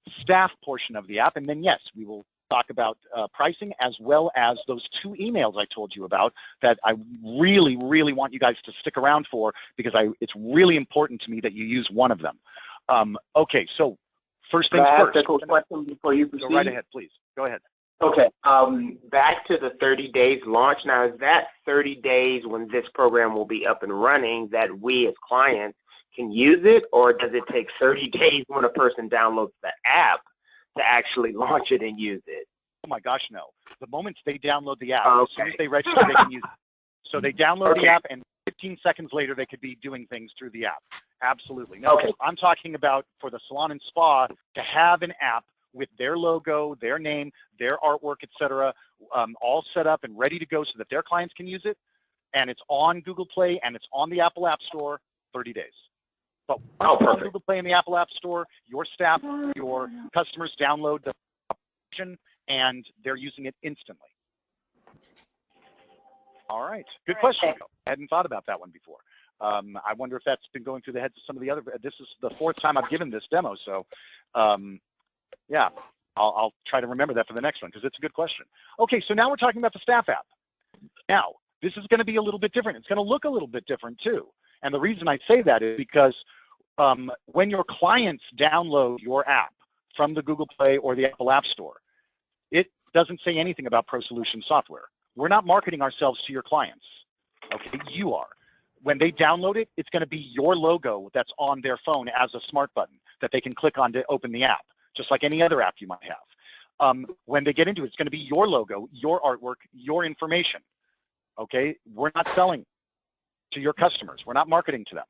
staff portion of the app, and then yes, we will talk about pricing as well as those 2 emails I told you about that I really, really want you guys to stick around for because it's really important to me that you use one of them. Okay, so first things first. Can I ask a question before you proceed? Go right ahead, please. Go ahead. Okay, back to the 30 days launch. Now, is that 30 days when this program will be up and running that we as clients can use it, or does it take 30 days when a person downloads the app to actually launch it and use it? Oh my gosh, no. The moment they download the app, as soon as they register, they can use it. So they download the app, and 15 seconds later, they could be doing things through the app. Absolutely. No, I'm talking about for the salon and spa to have an app with their logo, their name, their artwork, etc., all set up and ready to go so that their clients can use it, and it's on Google Play and it's on the Apple App Store, 30 days. But once it's on Google Play and the Apple App Store, your staff, your customers download the option and they're using it instantly. All right, good question. I hadn't thought about that one before. I wonder if that's been going through the heads of some of the other, this is the 4th time I've given this demo, so yeah, I'll try to remember that for the next one because it's a good question. Okay, so now we're talking about the staff app. Now, this is going to be a little bit different. It's going to look a little bit different too. And the reason I say that is because when your clients download your app from the Google Play or the Apple App Store, it doesn't say anything about ProSolutions software. We're not marketing ourselves to your clients. Okay, you are. When they download it, it's going to be your logo that's on their phone as a smart button that they can click on to open the app, just like any other app you might have. When they get into it, it's going to be your logo, your artwork, your information. Okay, we're not selling to your customers. We're not marketing to them.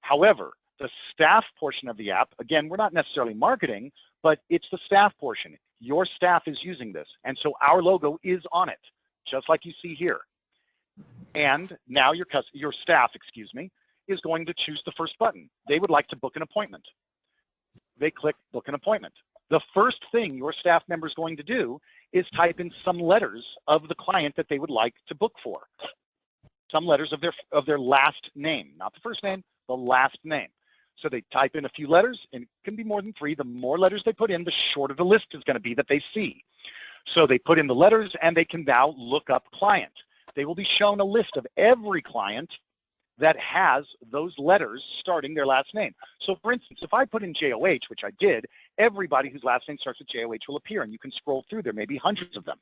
However, the staff portion of the app, again, we're not necessarily marketing, but it's the staff portion. Your staff is using this, and so our logo is on it, just like you see here. And now your staff, is going to choose the first button. They would like to book an appointment. They click book an appointment. The first thing your staff member is going to do is type in some letters of the client that they would like to book for. Some letters of their last name, not the first name, the last name. So they type in a few letters, and it can be more than 3. The more letters they put in, the shorter the list is going to be that they see. So they put in the letters, and they can now look up client. They will be shown a list of every client that has those letters starting their last name. So for instance, if I put in JOH, which I did, everybody whose last name starts with JOH will appear, and you can scroll through. There may be hundreds of them.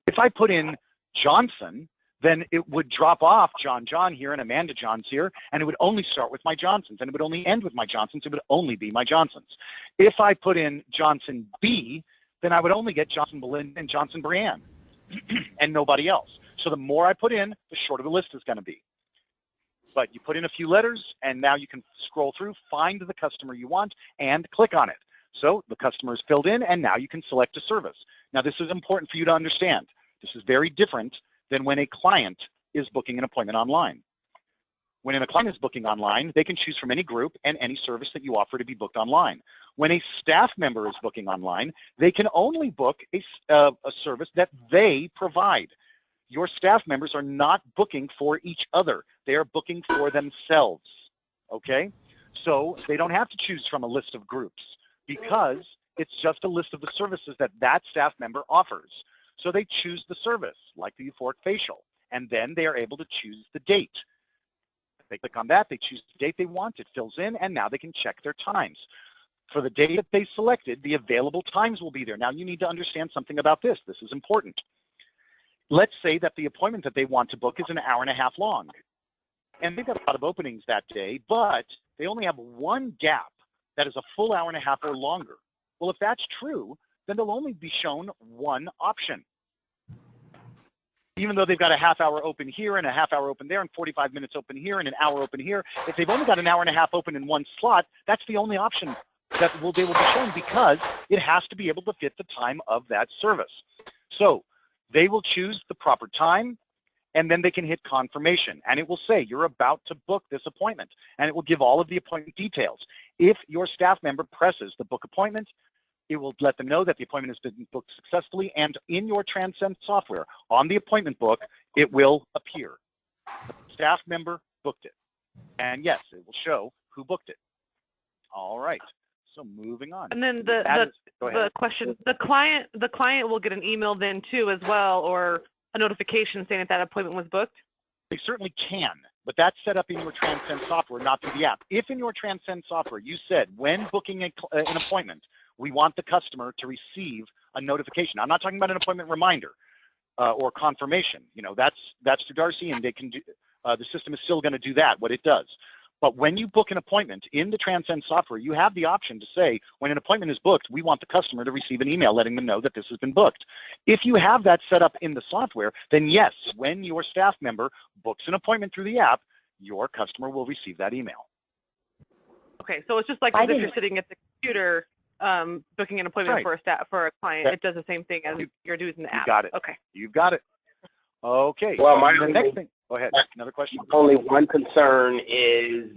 If I put in Johnson, then it would drop off John here and Amanda John's here, and it would only start with my Johnsons, and it would only end with my Johnsons. It would only be my Johnsons. If I put in Johnson B, then I would only get Johnson Belinda and Johnson Brianne and nobody else. So the more I put in, the shorter the list is going to be. But you put in a few letters, and now you can scroll through, find the customer you want, and click on it. So the customer is filled in, and now you can select a service. Now this is important for you to understand. This is very different than when a client is booking an appointment online. When a client is booking online, they can choose from any group and any service that you offer to be booked online. When a staff member is booking online, they can only book a service that they provide. Your staff members are not booking for each other. They are booking for themselves, okay? So they don't have to choose from a list of groups because it's just a list of the services that that staff member offers. So they choose the service, like the euphoric facial, and then they are able to choose the date. They click on that, they choose the date they want, it fills in, and now they can check their times. For the date that they selected, the available times will be there. Now you need to understand something about this. This is important. Let's say that the appointment that they want to book is an hour and a half long. And they've got a lot of openings that day, but they only have one gap that is a full hour and a half or longer. Well, if that's true, then they'll only be shown one option. Even though they've got a half hour open here and a half hour open there and 45 minutes open here and an hour open here, if they've only got an hour and a half open in one slot, that's the only option that they will be shown because it has to be able to fit the time of that service. So they will choose the proper time, and then they can hit confirmation, and it will say you're about to book this appointment, and it will give all of the appointment details. If your staff member presses the book appointment, it will let them know that the appointment has been booked successfully, and in your Transcend software, on the appointment book, it will appear. The staff member booked it. And yes, it will show who booked it. All right, so moving on. And then the question, the client will get an email then too as well, or a notification saying that that appointment was booked? They certainly can, but that's set up in your Transcend software, not through the app. If in your Transcend software you said, when booking an appointment, we want the customer to receive a notification. I'm not talking about an appointment reminder or confirmation. You know, that's through Darcy, and they can do, the system is still going to do that, what it does. But when you book an appointment in the Transcend software, you have the option to say, when an appointment is booked, we want the customer to receive an email letting them know that this has been booked. If you have that set up in the software, then yes, when your staff member books an appointment through the app, your customer will receive that email. Okay, so it's just like as if you're sitting at the computer booking an appointment for a client. It does the same thing as you're doing in the app. You got it. Okay. You've got it. Okay. Well, the next thing. Go ahead. Another question. Only one concern is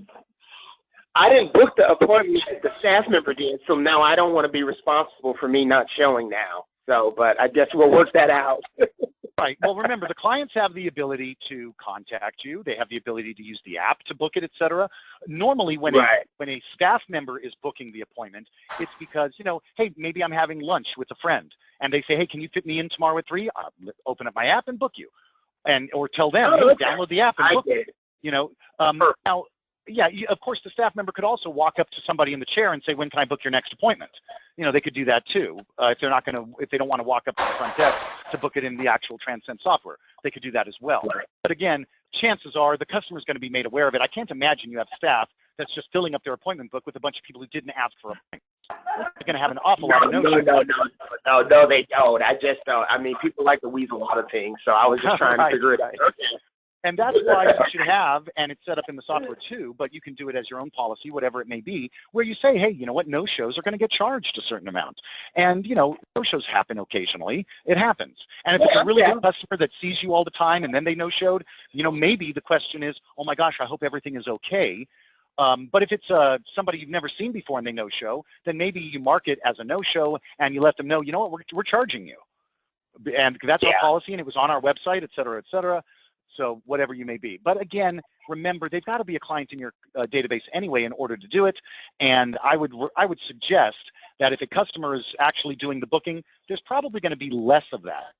I didn't book the appointment, the staff member did, so now I don't want to be responsible for me not showing now. So, but I guess we'll work that out. Right. Well, remember, the clients have the ability to contact you. They have the ability to use the app to book it, et cetera. Normally, when a staff member is booking the appointment, it's because, you know, hey, maybe I'm having lunch with a friend, and they say, hey, can you fit me in tomorrow at 3? I'll open up my app and book you. Or tell them, hey, download the app and book it. You know, now, yeah, of course, the staff member could also walk up to somebody in the chair and say, when can I book your next appointment? You know, they could do that too. If they're not going to, if they don't want to walk up to the front desk to book it in the actual Transcend software, they could do that as well. But again, chances are the customer is going to be made aware of it. I can't imagine you have staff that's just filling up their appointment book with a bunch of people who didn't ask for appointments. They're going to have an awful lot of no-shows. No, they don't. I just don't. I mean, people like to weasel a lot of things, so I was just trying to figure it out. And that's why you should have, and it's set up in the software too, but you can do it as your own policy, whatever it may be, where you say, hey, you know what, no-shows are going to get charged a certain amount. And, you know, no-shows happen occasionally. It happens. And if it's a really good customer that sees you all the time and then they no-showed, you know, maybe the question is, oh my gosh, I hope everything is okay. But if it's somebody you've never seen before and they no-show, then maybe you mark it as a no-show and you let them know, you know what, we're charging you. And that's our policy, and it was on our website, et cetera, et cetera. So whatever you may be. But again, remember, they've got to be a client in your database anyway in order to do it. And I would suggest that if a customer is actually doing the booking, there's probably going to be less of that.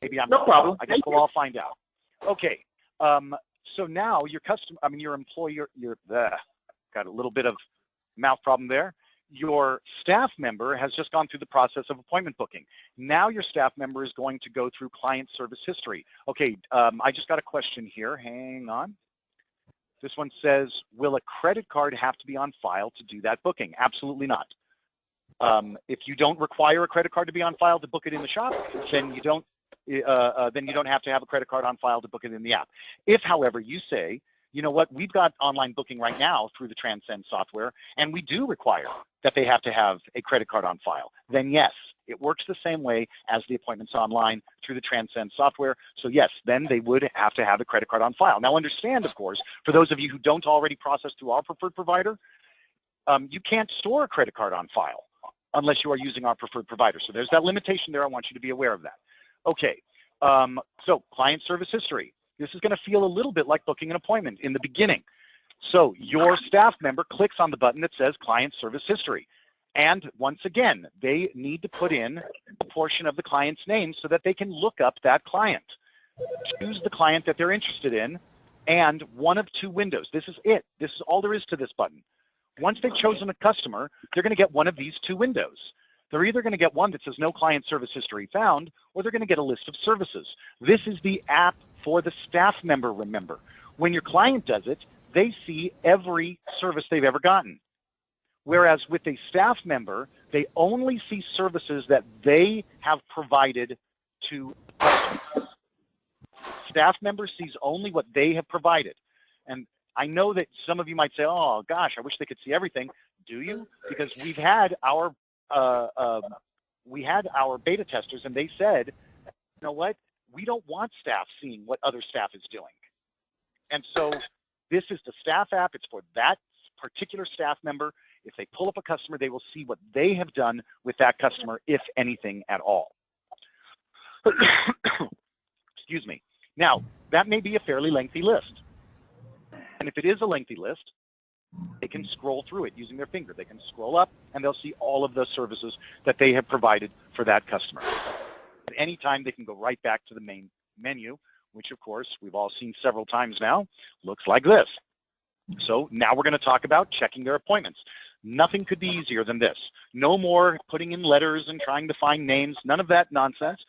Maybe I'm no problem. I guess we'll all find out. Okay. So now your employer, got a little bit of mouth problem there. your staff member has just gone through the process of appointment booking. Now your staff member is going to go through client service history. Okay, I just got a question here. Hang on. This one says, will a credit card have to be on file to do that booking? Absolutely not. If you don't require a credit card to be on file to book it in the shop, then you don't have to have a credit card on file to book it in the app. If, however, you say, you know what, we've got online booking right now through the Transcend software, and we do require that they have to have a credit card on file, then yes, it works the same way as the appointments online through the Transcend software. So yes, then they would have to have a credit card on file. Now understand, of course, for those of you who don't already process through our preferred provider, you can't store a credit card on file unless you are using our preferred provider. So there's that limitation there. I want you to be aware of that. Okay, so client service history. This is going to feel a little bit like booking an appointment in the beginning. So your staff member clicks on the button that says client service history. And once again, they need to put in a portion of the client's name so that they can look up that client. Choose the client that they're interested in and one of two windows. This is it. This is all there is to this button. Once they've chosen a customer, they're going to get one of these two windows. They're either going to get one that says no client service history found, or they're going to get a list of services. This is the app for the staff member, remember. When your client does it, they see every service they've ever gotten. Whereas with a staff member, they only see services that they have provided to customers. Staff member sees only what they have provided. And I know that some of you might say, oh gosh, I wish they could see everything. Do you? Because we've had our beta testers and they said, you know what? We don't want staff seeing what other staff is doing. And so this is the staff app. It's for that particular staff member. If they pull up a customer, they will see what they have done with that customer, if anything at all. Excuse me. Now, that may be a fairly lengthy list. And if it is a lengthy list, they can scroll through it using their finger. They can scroll up and they'll see all of the services that they have provided for that customer. At any time, they can go right back to the main menu, which of course we've all seen several times now, looks like this. So now we're going to talk about checking their appointments. Nothing could be easier than this. No more putting in letters and trying to find names, none of that nonsense.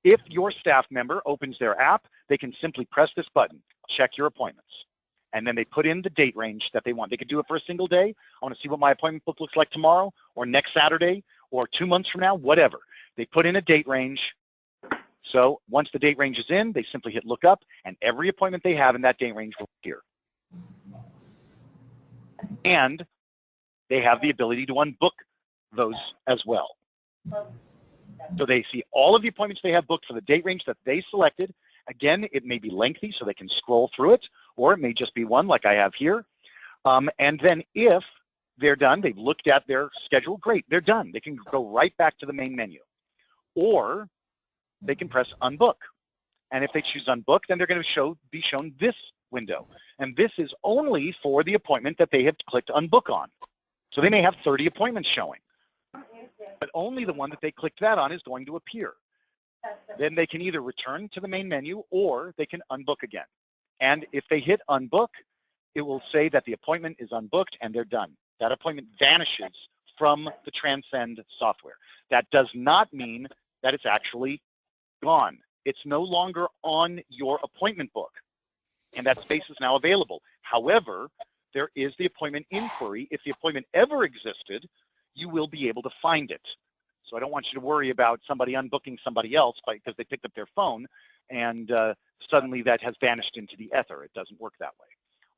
If your staff member opens their app, they can simply press this button, check your appointments. And then they put in the date range that they want. They could do it for a single day. I want to see what my appointment book looks like tomorrow or next Saturday or 2 months from now, whatever. They put in a date range. So once the date range is in, they simply hit look up and every appointment they have in that date range will appear. And they have the ability to unbook those as well. So they see all of the appointments they have booked for the date range that they selected. Again, it may be lengthy, so they can scroll through it, or it may just be one like I have here. And then if they're done, they've looked at their schedule, great, they're done. They can go right back to the main menu. Or they can press unbook. And if they choose unbook, then they're going to be shown this window. And this is only for the appointment that they have clicked unbook on. So they may have 30 appointments showing, but only the one that they clicked that on is going to appear. Then they can either return to the main menu or they can unbook again. And if they hit unbook, it will say that the appointment is unbooked and they're done. That appointment vanishes from the Transcend software. That does not mean that it's actually gone. It's no longer on your appointment book, and that space is now available. However, there is the appointment inquiry. If the appointment ever existed, you will be able to find it. So I don't want you to worry about somebody unbooking somebody else because they picked up their phone and suddenly that has vanished into the ether. It doesn't work that way.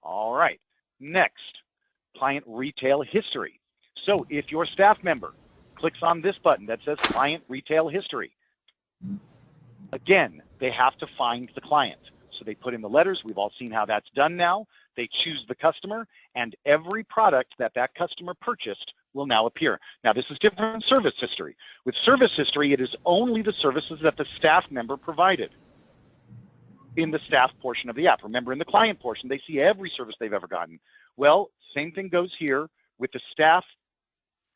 All right, next, client retail history. So if your staff member clicks on this button that says client retail history, again, they have to find the client. So they put in the letters. We've all seen how that's done now. They choose the customer, and every product that that customer purchased will now appear. Now, this is different from service history. With service history, it is only the services that the staff member provided in the staff portion of the app. Remember, in the client portion, they see every service they've ever gotten. Well, same thing goes here with the staff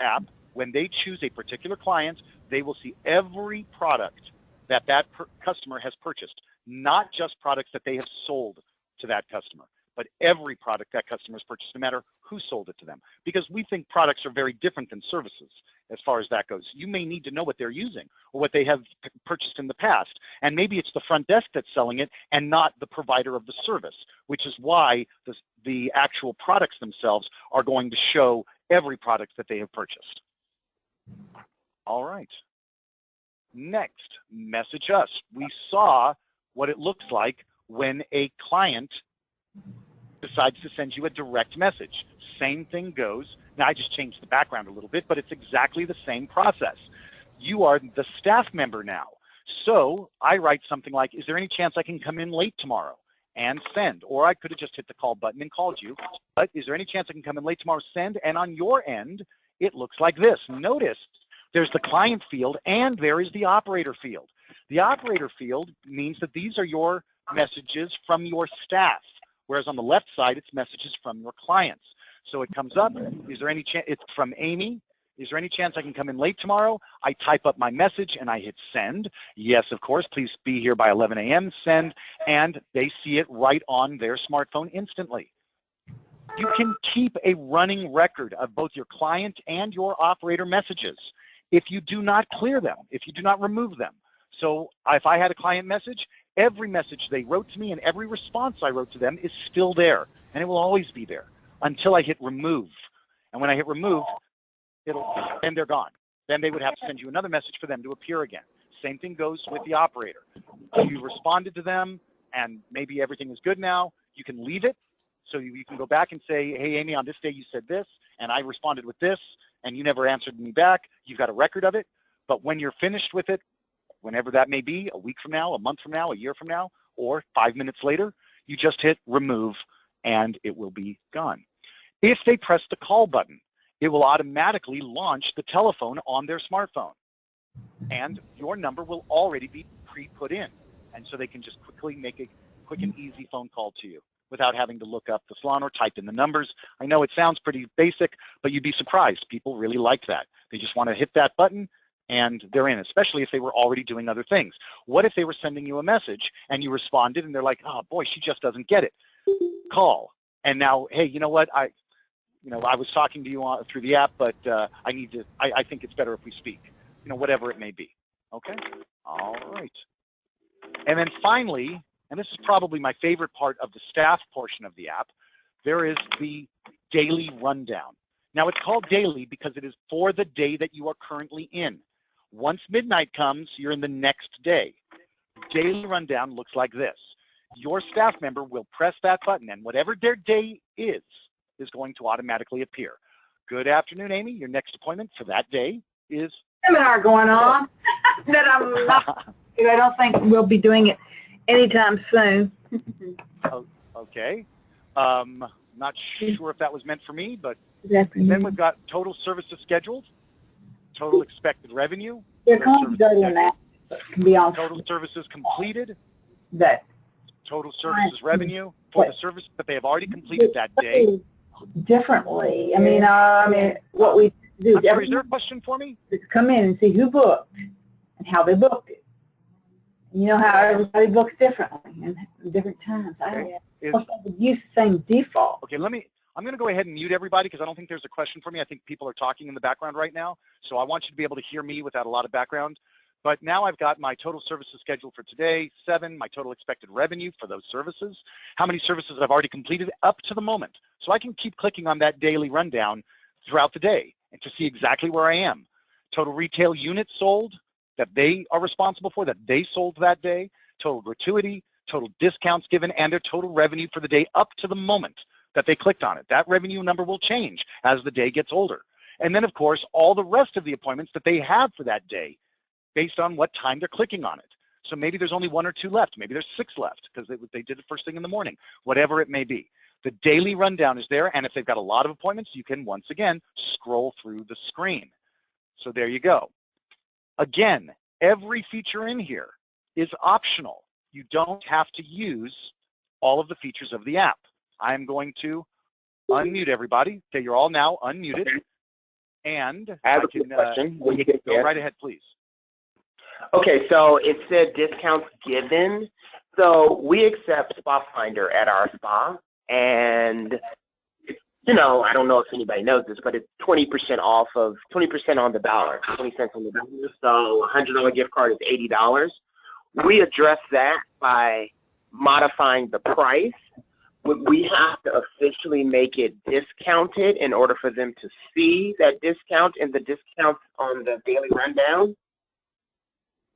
app. When they choose a particular client, they will see every product that that customer has purchased, not just products that they have sold to that customer, but every product that customer has purchased, no matter who sold it to them, because we think products are very different than services as far as that goes. You may need to know what they're using or what they have purchased in the past, and maybe it's the front desk that's selling it and not the provider of the service, which is why the actual products themselves are going to show every product that they have purchased. All right. Next, message us. We saw what it looks like when a client decides to send you a direct message. Same thing goes. Now, I just changed the background a little bit, but it's exactly the same process. You are the staff member now. So I write something like, is there any chance I can come in late tomorrow? And send. Or I could have just hit the call button and called you. But is there any chance I can come in late tomorrow? Send. And on your end, it looks like this. Notice there's the client field and there is the operator field. The operator field means that these are your messages from your staff, whereas on the left side, it's messages from your clients. So it comes up, is there any chance, it's from Amy, is there any chance I can come in late tomorrow? I type up my message and I hit send. Yes, of course, please be here by 11 a.m., send, and they see it right on their smartphone instantly. You can keep a running record of both your client and your operator messages if you do not clear them, if you do not remove them. So if I had a client message, every message they wrote to me and every response I wrote to them is still there, and it will always be there until I hit remove. And when I hit remove, then they're gone. Then they would have to send you another message for them to appear again. Same thing goes with the operator. If you responded to them and maybe everything is good now, you can leave it. So you can go back and say, hey, Amy, on this day you said this, and I responded with this, and you never answered me back. You've got a record of it. But when you're finished with it, whenever that may be, a week from now, a month from now, a year from now, or 5 minutes later, you just hit remove, and it will be gone. If they press the call button, it will automatically launch the telephone on their smartphone, and your number will already be pre-put in, and so they can just quickly make a quick and easy phone call to you without having to look up the salon or type in the numbers. I know it sounds pretty basic, but you'd be surprised. People really like that. They just want to hit that button, and they're in, especially if they were already doing other things. What if they were sending you a message, and you responded, and they're like, oh, boy, she just doesn't get it. Call. And now, hey, you know what? I was talking to you through the app, but I think it's better if we speak, whatever it may be. Okay? All right. And then finally, and this is probably my favorite part of the staff portion of the app, there is the daily rundown. Now, it's called daily because it is for the day that you are currently in. Once midnight comes, you're in the next day. Daily rundown looks like this. Your staff member will press that button, and whatever their day is going to automatically appear. Good afternoon, Amy. Your next appointment for that day is... Seminar going on that I don't think we'll be doing it anytime soon. Okay. Not sure if that was meant for me, but then we've got total services scheduled, total expected revenue, total services completed, total services revenue for the service that they have already completed that day. Differently. I mean, what we do. I'm sorry, is there a question for me? Come in and see who booked and how they booked it. You know how everybody books differently and different times. Okay. I would use the same default. Okay, I'm going to go ahead and mute everybody because I don't think there's a question for me. I think people are talking in the background right now, so I want you to be able to hear me without a lot of background. But now I've got my total services scheduled for today, 7, my total expected revenue for those services, how many services I've already completed up to the moment. So I can keep clicking on that daily rundown throughout the day and to see exactly where I am. Total retail units sold that they are responsible for, that they sold that day, total gratuity, total discounts given, and their total revenue for the day up to the moment that they clicked on it. That revenue number will change as the day gets older. And then, of course, all the rest of the appointments that they have for that day based on what time they're clicking on it. So maybe there's only 1 or 2 left. Maybe there's 6 left because they did it first thing in the morning, whatever it may be. The daily rundown is there, and if they've got a lot of appointments, you can, once again, scroll through the screen. So there you go. Again, every feature in here is optional. You don't have to use all of the features of the app. I'm going to unmute everybody. Okay, you're all now unmuted. And I have a quick question. When you get go there. right ahead, please. Okay, so it said discounts given. So we accept Spa Finder at our spa, and you know, I don't know if anybody knows this, but it's 20% off of 20% on the dollar, 20 cents on the dollar. So a $100 gift card is $80. We address that by modifying the price. We have to officially make it discounted in order for them to see that discount and the discounts on the daily rundown.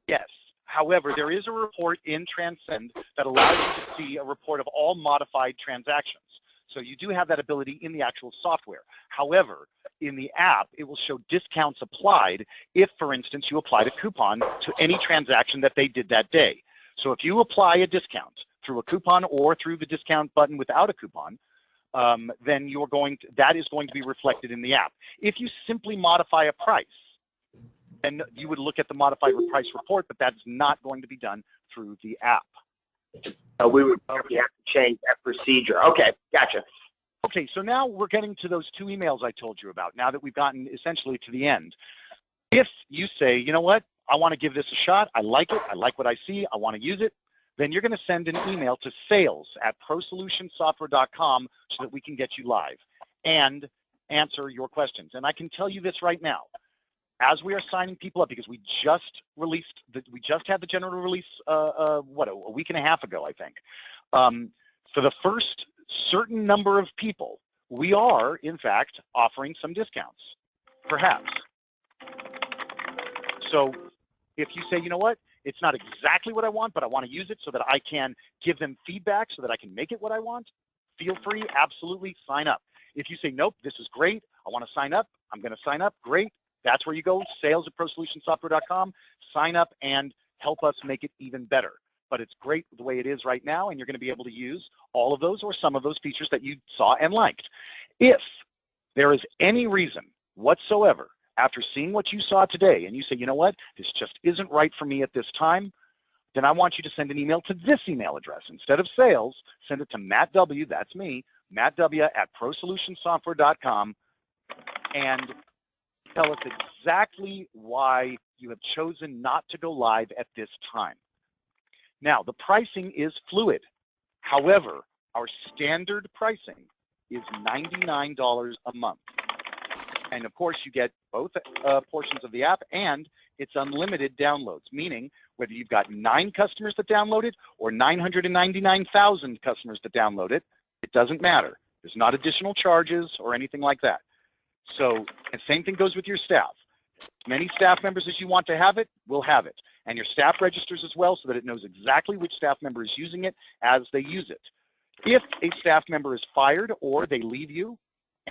Yes. However, there is a report in Transcend that allows you to see a report of all modified transactions. So you do have that ability in the actual software. However, in the app, it will show discounts applied if, for instance, you applied a coupon to any transaction that they did that day. So if you apply a discount through a coupon or through the discount button without a coupon, then that is going to be reflected in the app. If you simply modify a price, then you would look at the modified price report, but that's not going to be done through the app. We would probably have to change that procedure. Okay, gotcha. Okay, so now we're getting to those 2 emails I told you about, now that we've gotten essentially to the end. If you say, you know what, I want to give this a shot, I like it, I like what I see, I want to use it, then you're going to send an email to sales@ProSolutionSoftware.com so that we can get you live and answer your questions. And I can tell you this right now. As we are signing people up, because we just had the general release, a week and a half ago, I think. For the first certain number of people, we are, in fact, offering some discounts, perhaps. So if you say, you know what, it's not exactly what I want, but I want to use it so that I can give them feedback so that I can make it what I want, feel free, absolutely, sign up. If you say, nope, this is great, I want to sign up, I'm going to sign up, great. That's where you go, sales@ProSolutionSoftware.com, sign up and help us make it even better. But it's great the way it is right now, and you're going to be able to use all of those or some of those features that you saw and liked. If there is any reason whatsoever after seeing what you saw today and you say, you know what, this just isn't right for me at this time, then I want you to send an email to this email address. Instead of sales, send it to Matt W., that's me, Matt W. @ProSolutionSoftware.com, and tell us exactly why you have chosen not to go live at this time. Now, the pricing is fluid. However, our standard pricing is $99 a month. And of course, you get both portions of the app, and it's unlimited downloads, meaning whether you've got 9 customers that download it or 999,000 customers that download it, it doesn't matter. There's not additional charges or anything like that. So, and same thing goes with your staff. As many staff members as you want to have it, we'll have it. And your staff registers as well so that it knows exactly which staff member is using it as they use it. If a staff member is fired or they leave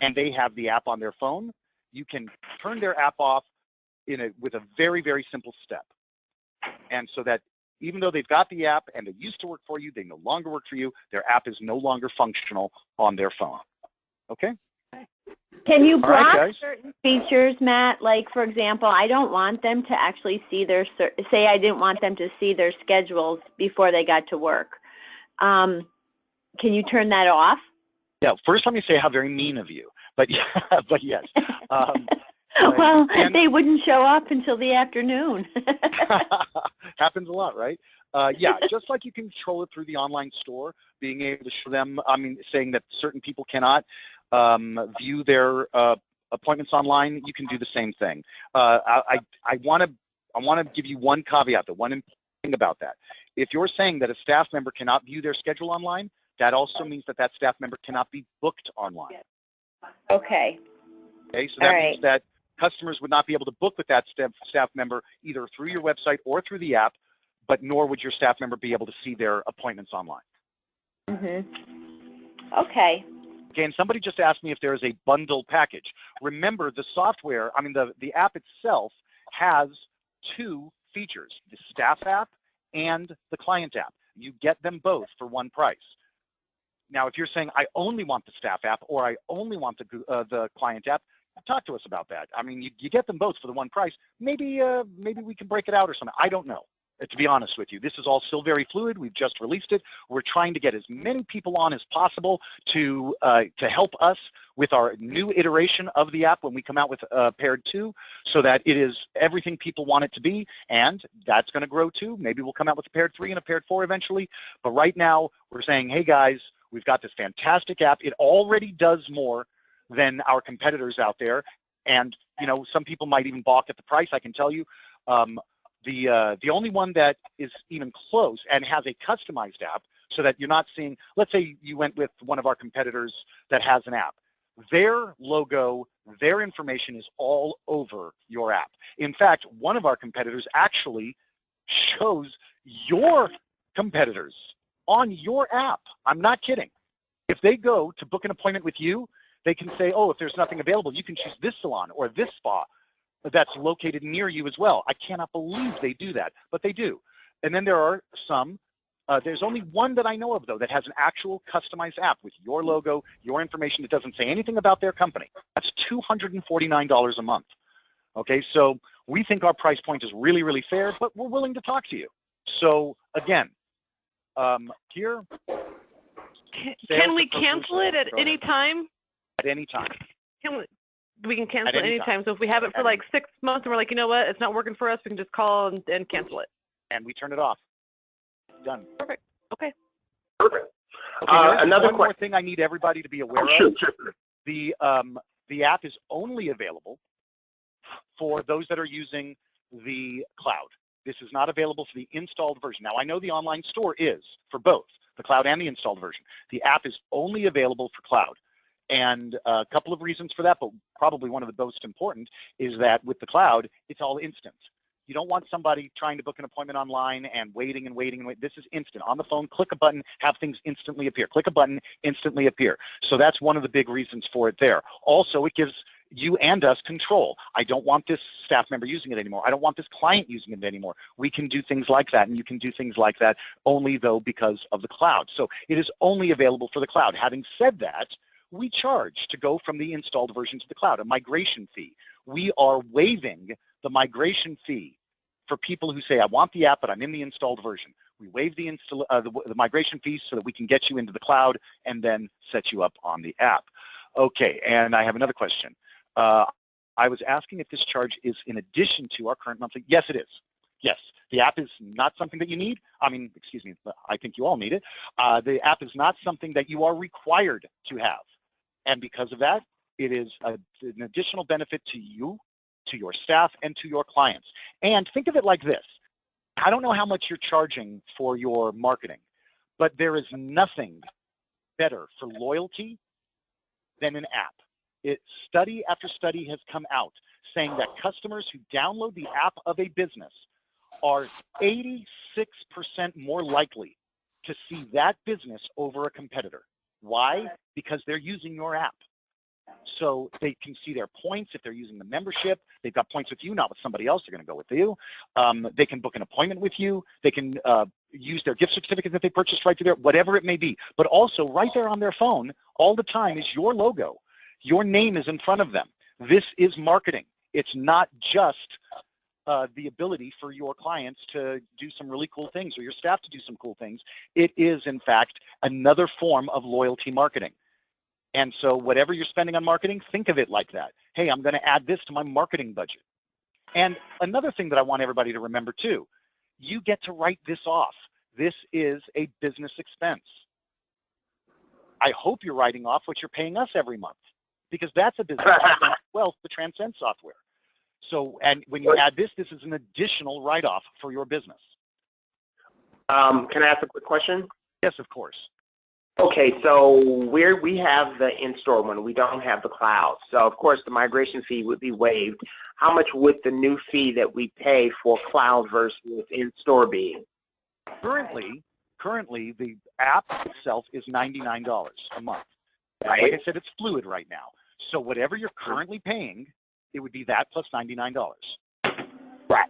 and they have the app on their phone, you can turn their app off with a very, very simple step. And so that even though they've got the app and they used to work for you, they no longer work for you, their app is no longer functional on their phone. Okay? Can you All right, block guys. certain features, Matt? Like, for example, I don't want them to actually see their, say I didn't want them to see their schedules before they got to work. Can you turn that off? Yeah, first let me say how very mean of you, but, but yes. Well, they wouldn't show up until the afternoon. Happens a lot, right? Yeah, just like you can control it through the online store, being able to show them, saying that certain people cannot view their appointments online, you can do the same thing. I want to give you one caveat, the one important thing about that. If you're saying that a staff member cannot view their schedule online, that also means that that staff member cannot be booked online. Okay. Okay, so that means that customers would not be able to book with that staff member either through your website or through the app, but nor would your staff member be able to see their appointments online. Okay. Okay, and somebody just asked me if there is a bundle package. Remember, the software, the app itself has 2 features, the staff app and the client app. You get them both for one price. Now, if you're saying, I only want the staff app or I only want the client app, talk to us about that. You get them both for the one price. Maybe we can break it out or something. I don't know. To be honest with you, this is all still very fluid. We've just released it. We're trying to get as many people on as possible to help us with our new iteration of the app when we come out with Paired 2, so that it is everything people want it to be, and that's going to grow too. Maybe we'll come out with a Paired 3 and a Paired 4 eventually, but right now we're saying, hey guys, we've got this fantastic app. It already does more than our competitors out there. And, you know, some people might even balk at the price. I can tell you, the only one that is even close and has a customized app so that you're not seeing, let's say you went with one of our competitors that has an app. Their logo, their information is all over your app. In fact, one of our competitors actually shows your competitors on your app. I'm not kidding. If they go to book an appointment with you, they can say, oh, if there's nothing available, you can choose this salon or this spa that's located near you as well. I cannot believe they do that, but they do. And then there are some, there's only one that I know of, though, that has an actual customized app with your logo, your information that doesn't say anything about their company. That's $249 a month. Okay, so we think our price point is really, really fair, but we're willing to talk to you. So again, here. Can we cancel it at any time? At any time. We can cancel it any time. So if we have it for like 6 months and we're like, you know what, it's not working for us, we can just call and cancel it. And we turn it off. Done. Perfect. Okay. Perfect. Okay, another one more thing I need everybody to be aware of. Sure. The app is only available for those that are using the cloud. This is not available for the installed version. Now, I know the online store is for both, the cloud and the installed version. The app is only available for cloud. And a couple of reasons for that, but probably one of the most important is that with the cloud, it's all instant. You don't want somebody trying to book an appointment online and waiting and waiting and waiting. This is instant. On the phone, click a button, have things instantly appear. Click a button, instantly appear. So that's one of the big reasons for it there. Also, it gives you and us control. I don't want this staff member using it anymore. I don't want this client using it anymore. We can do things like that, and you can do things like that only, though, because of the cloud. So it is only available for the cloud. Having said that, we charge to go from the installed version to the cloud, a migration fee. We are waiving the migration fee for people who say, I want the app, but I'm in the installed version. We waive the migration fee so that we can get you into the cloud and then set you up on the app. Okay, and I have another question. I was asking if this charge is in addition to our current monthly. Yes, it is. Yes, the app is not something that you need. I mean, excuse me, I think you all need it. The app is not something that you are required to have. And because of that, it is an additional benefit to you, to your staff, and to your clients. And think of it like this. I don't know how much you're charging for your marketing, but there is nothing better for loyalty than an app. Study after study has come out saying that customers who download the app of a business are 86% more likely to see that business over a competitor. Why? Because they're using your app. So they can see their points if they're using the membership. They've got points with you, not with somebody else. They're going to go with you. They can book an appointment with you. They can use their gift certificate that they purchased right there, whatever it may be. But also right there on their phone all the time is your logo. Your name is in front of them. This is marketing. It's not just the ability for your clients to do some really cool things or your staff to do some cool things. It is, in fact, another form of loyalty marketing. And so whatever you're spending on marketing, think of it like that. Hey, I'm going to add this to my marketing budget. And another thing that I want everybody to remember, too, you get to write this off. This is a business expense. I hope you're writing off what you're paying us every month, because that's a business expense as well, the Transcend software. So, and when you add this, this is an additional write-off for your business. Can I ask a quick question? Yes, of course. Okay, so we have the in-store one. We don't have the cloud. So, of course, the migration fee would be waived. How much would the new fee that we pay for cloud versus in-store be? Currently, the app itself is $99 a month. Right. Like I said, it's fluid right now. So whatever you're currently paying, it would be that plus $99. Right.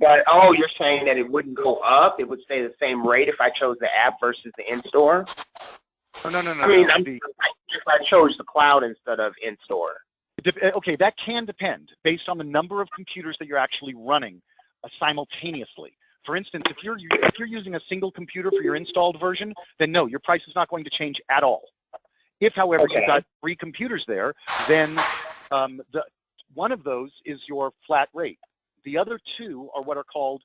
But, oh, you're saying that it wouldn't go up? It would stay the same rate if I chose the app versus the in-store? No. I mean, if I chose the cloud instead of in-store. Okay, that can depend based on the number of computers that you're actually running simultaneously. For instance, if you're using a single computer for your installed version, then no, your price is not going to change at all. If, however, you've got 3 computers there, then one of those is your flat rate. The other 2 are what are called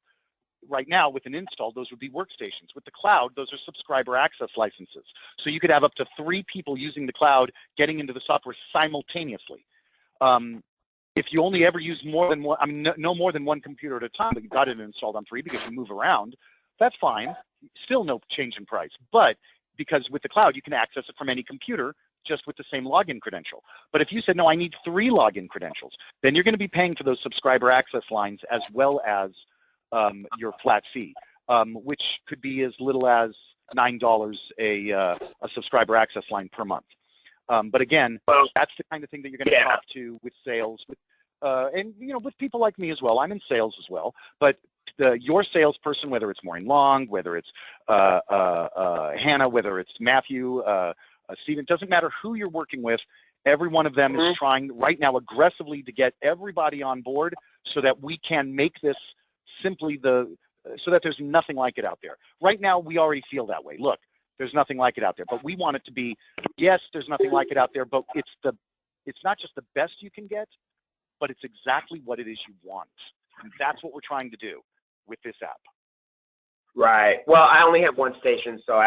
right now with an install, those would be workstations. With the cloud, those are subscriber access licenses. So you could have up to 3 people using the cloud getting into the software simultaneously. If you only ever use more than one, I mean, no more than one computer at a time, but you've got it installed on 3 because you move around, that's fine. Still no change in price. But because with the cloud, you can access it from any computer just with the same login credential. But if you said, no, I need 3 login credentials, then you're going to be paying for those subscriber access lines as well as your flat fee, which could be as little as $9 a subscriber access line per month. But again, that's the kind of thing that you're going to talk to with sales, with, and with people like me as well. I'm in sales as well, but your salesperson, whether it's Maureen Long, whether it's Hannah, whether it's Matthew, Stephen, it doesn't matter who you're working with. Every one of them is trying right now aggressively to get everybody on board so that we can make this simply so that there's nothing like it out there. Right now, we already feel that way. Look, there's nothing like it out there, but we want it to be, yes, there's nothing like it out there, but it's not just the best you can get, but it's exactly what it is you want. And that's what we're trying to do with this app. Right. Well, I only have 1 station, so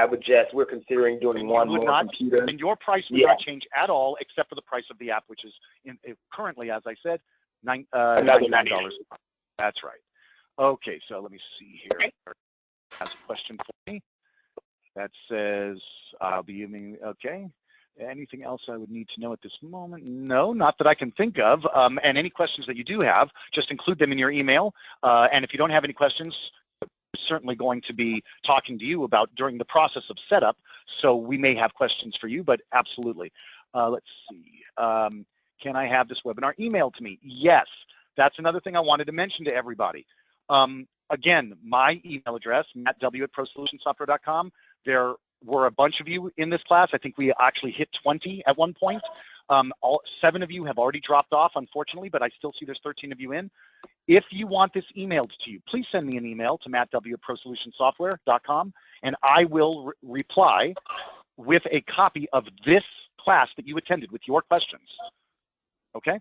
we're considering doing one more computer. And your price would not change at all except for the price of the app, which is currently, as I said, $99. That's right. Okay, so let me see here. Has a question for me that says, I'll be using, okay. Anything else I would need to know at this moment? No, not that I can think of. And any questions that you do have, just include them in your email. And if you don't have any questions, we're certainly going to be talking to you about during the process of setup. So we may have questions for you, but absolutely. Let's see. Can I have this webinar emailed to me? Yes. That's another thing I wanted to mention to everybody. Again, my email address, mattw@prosolutionssoftware.com. There were a bunch of you in this class. I think we actually hit 20 at one point. 7 of you have already dropped off, unfortunately, but I still see there's 13 of you in. If you want this emailed to you, please send me an email to mattw@prosolutionssoftware.com, and I will reply with a copy of this class that you attended with your questions. Okay?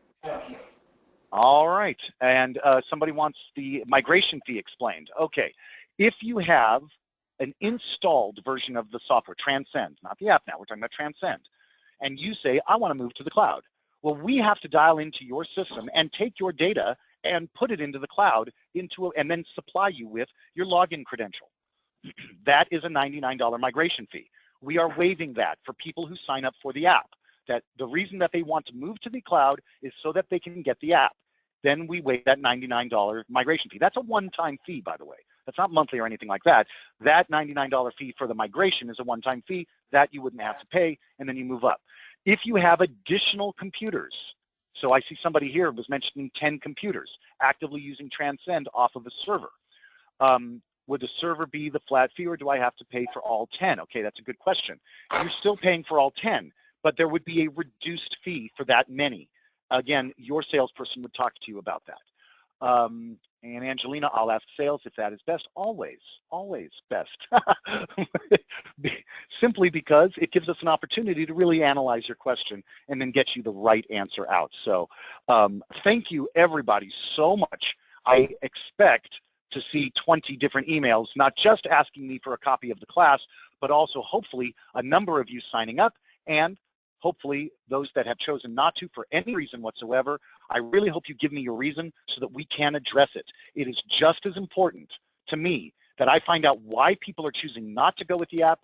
All right. And somebody wants the migration fee explained. Okay. If you have an installed version of the software, Transcend, not the app now, we're talking about Transcend, and you say, I want to move to the cloud. Well, we have to dial into your system and take your data and put it into the cloud and then supply you with your login credential. That is a $99 migration fee. We are waiving that for people who sign up for the app. That the reason that they want to move to the cloud is so that they can get the app. Then we waive that $99 migration fee. That's a one-time fee, by the way. That's not monthly or anything like that. That $99 fee for the migration is a one-time fee that you wouldn't have to pay, and then you move up. If you have additional computers, so I see somebody here was mentioning 10 computers actively using Transcend off of a server. Would the server be the flat fee, or do I have to pay for all 10? Okay, that's a good question. You're still paying for all 10, but there would be a reduced fee for that many. Again, your salesperson would talk to you about that. And Angelina, I'll ask sales if that is best. Always, always best. Simply because it gives us an opportunity to really analyze your question and then get you the right answer out. So thank you, everybody, so much. I expect to see 20 different emails, not just asking me for a copy of the class, but also hopefully a number of you signing up, and hopefully those that have chosen not to for any reason whatsoever. I really hope you give me your reason so that we can address it. It is just as important to me that I find out why people are choosing not to go with the app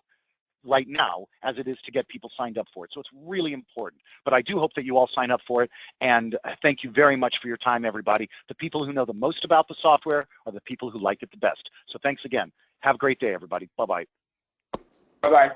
right now as it is to get people signed up for it. So it's really important. But I do hope that you all sign up for it. And thank you very much for your time, everybody. The people who know the most about the software are the people who like it the best. So thanks again. Have a great day, everybody. Bye-bye. Bye-bye.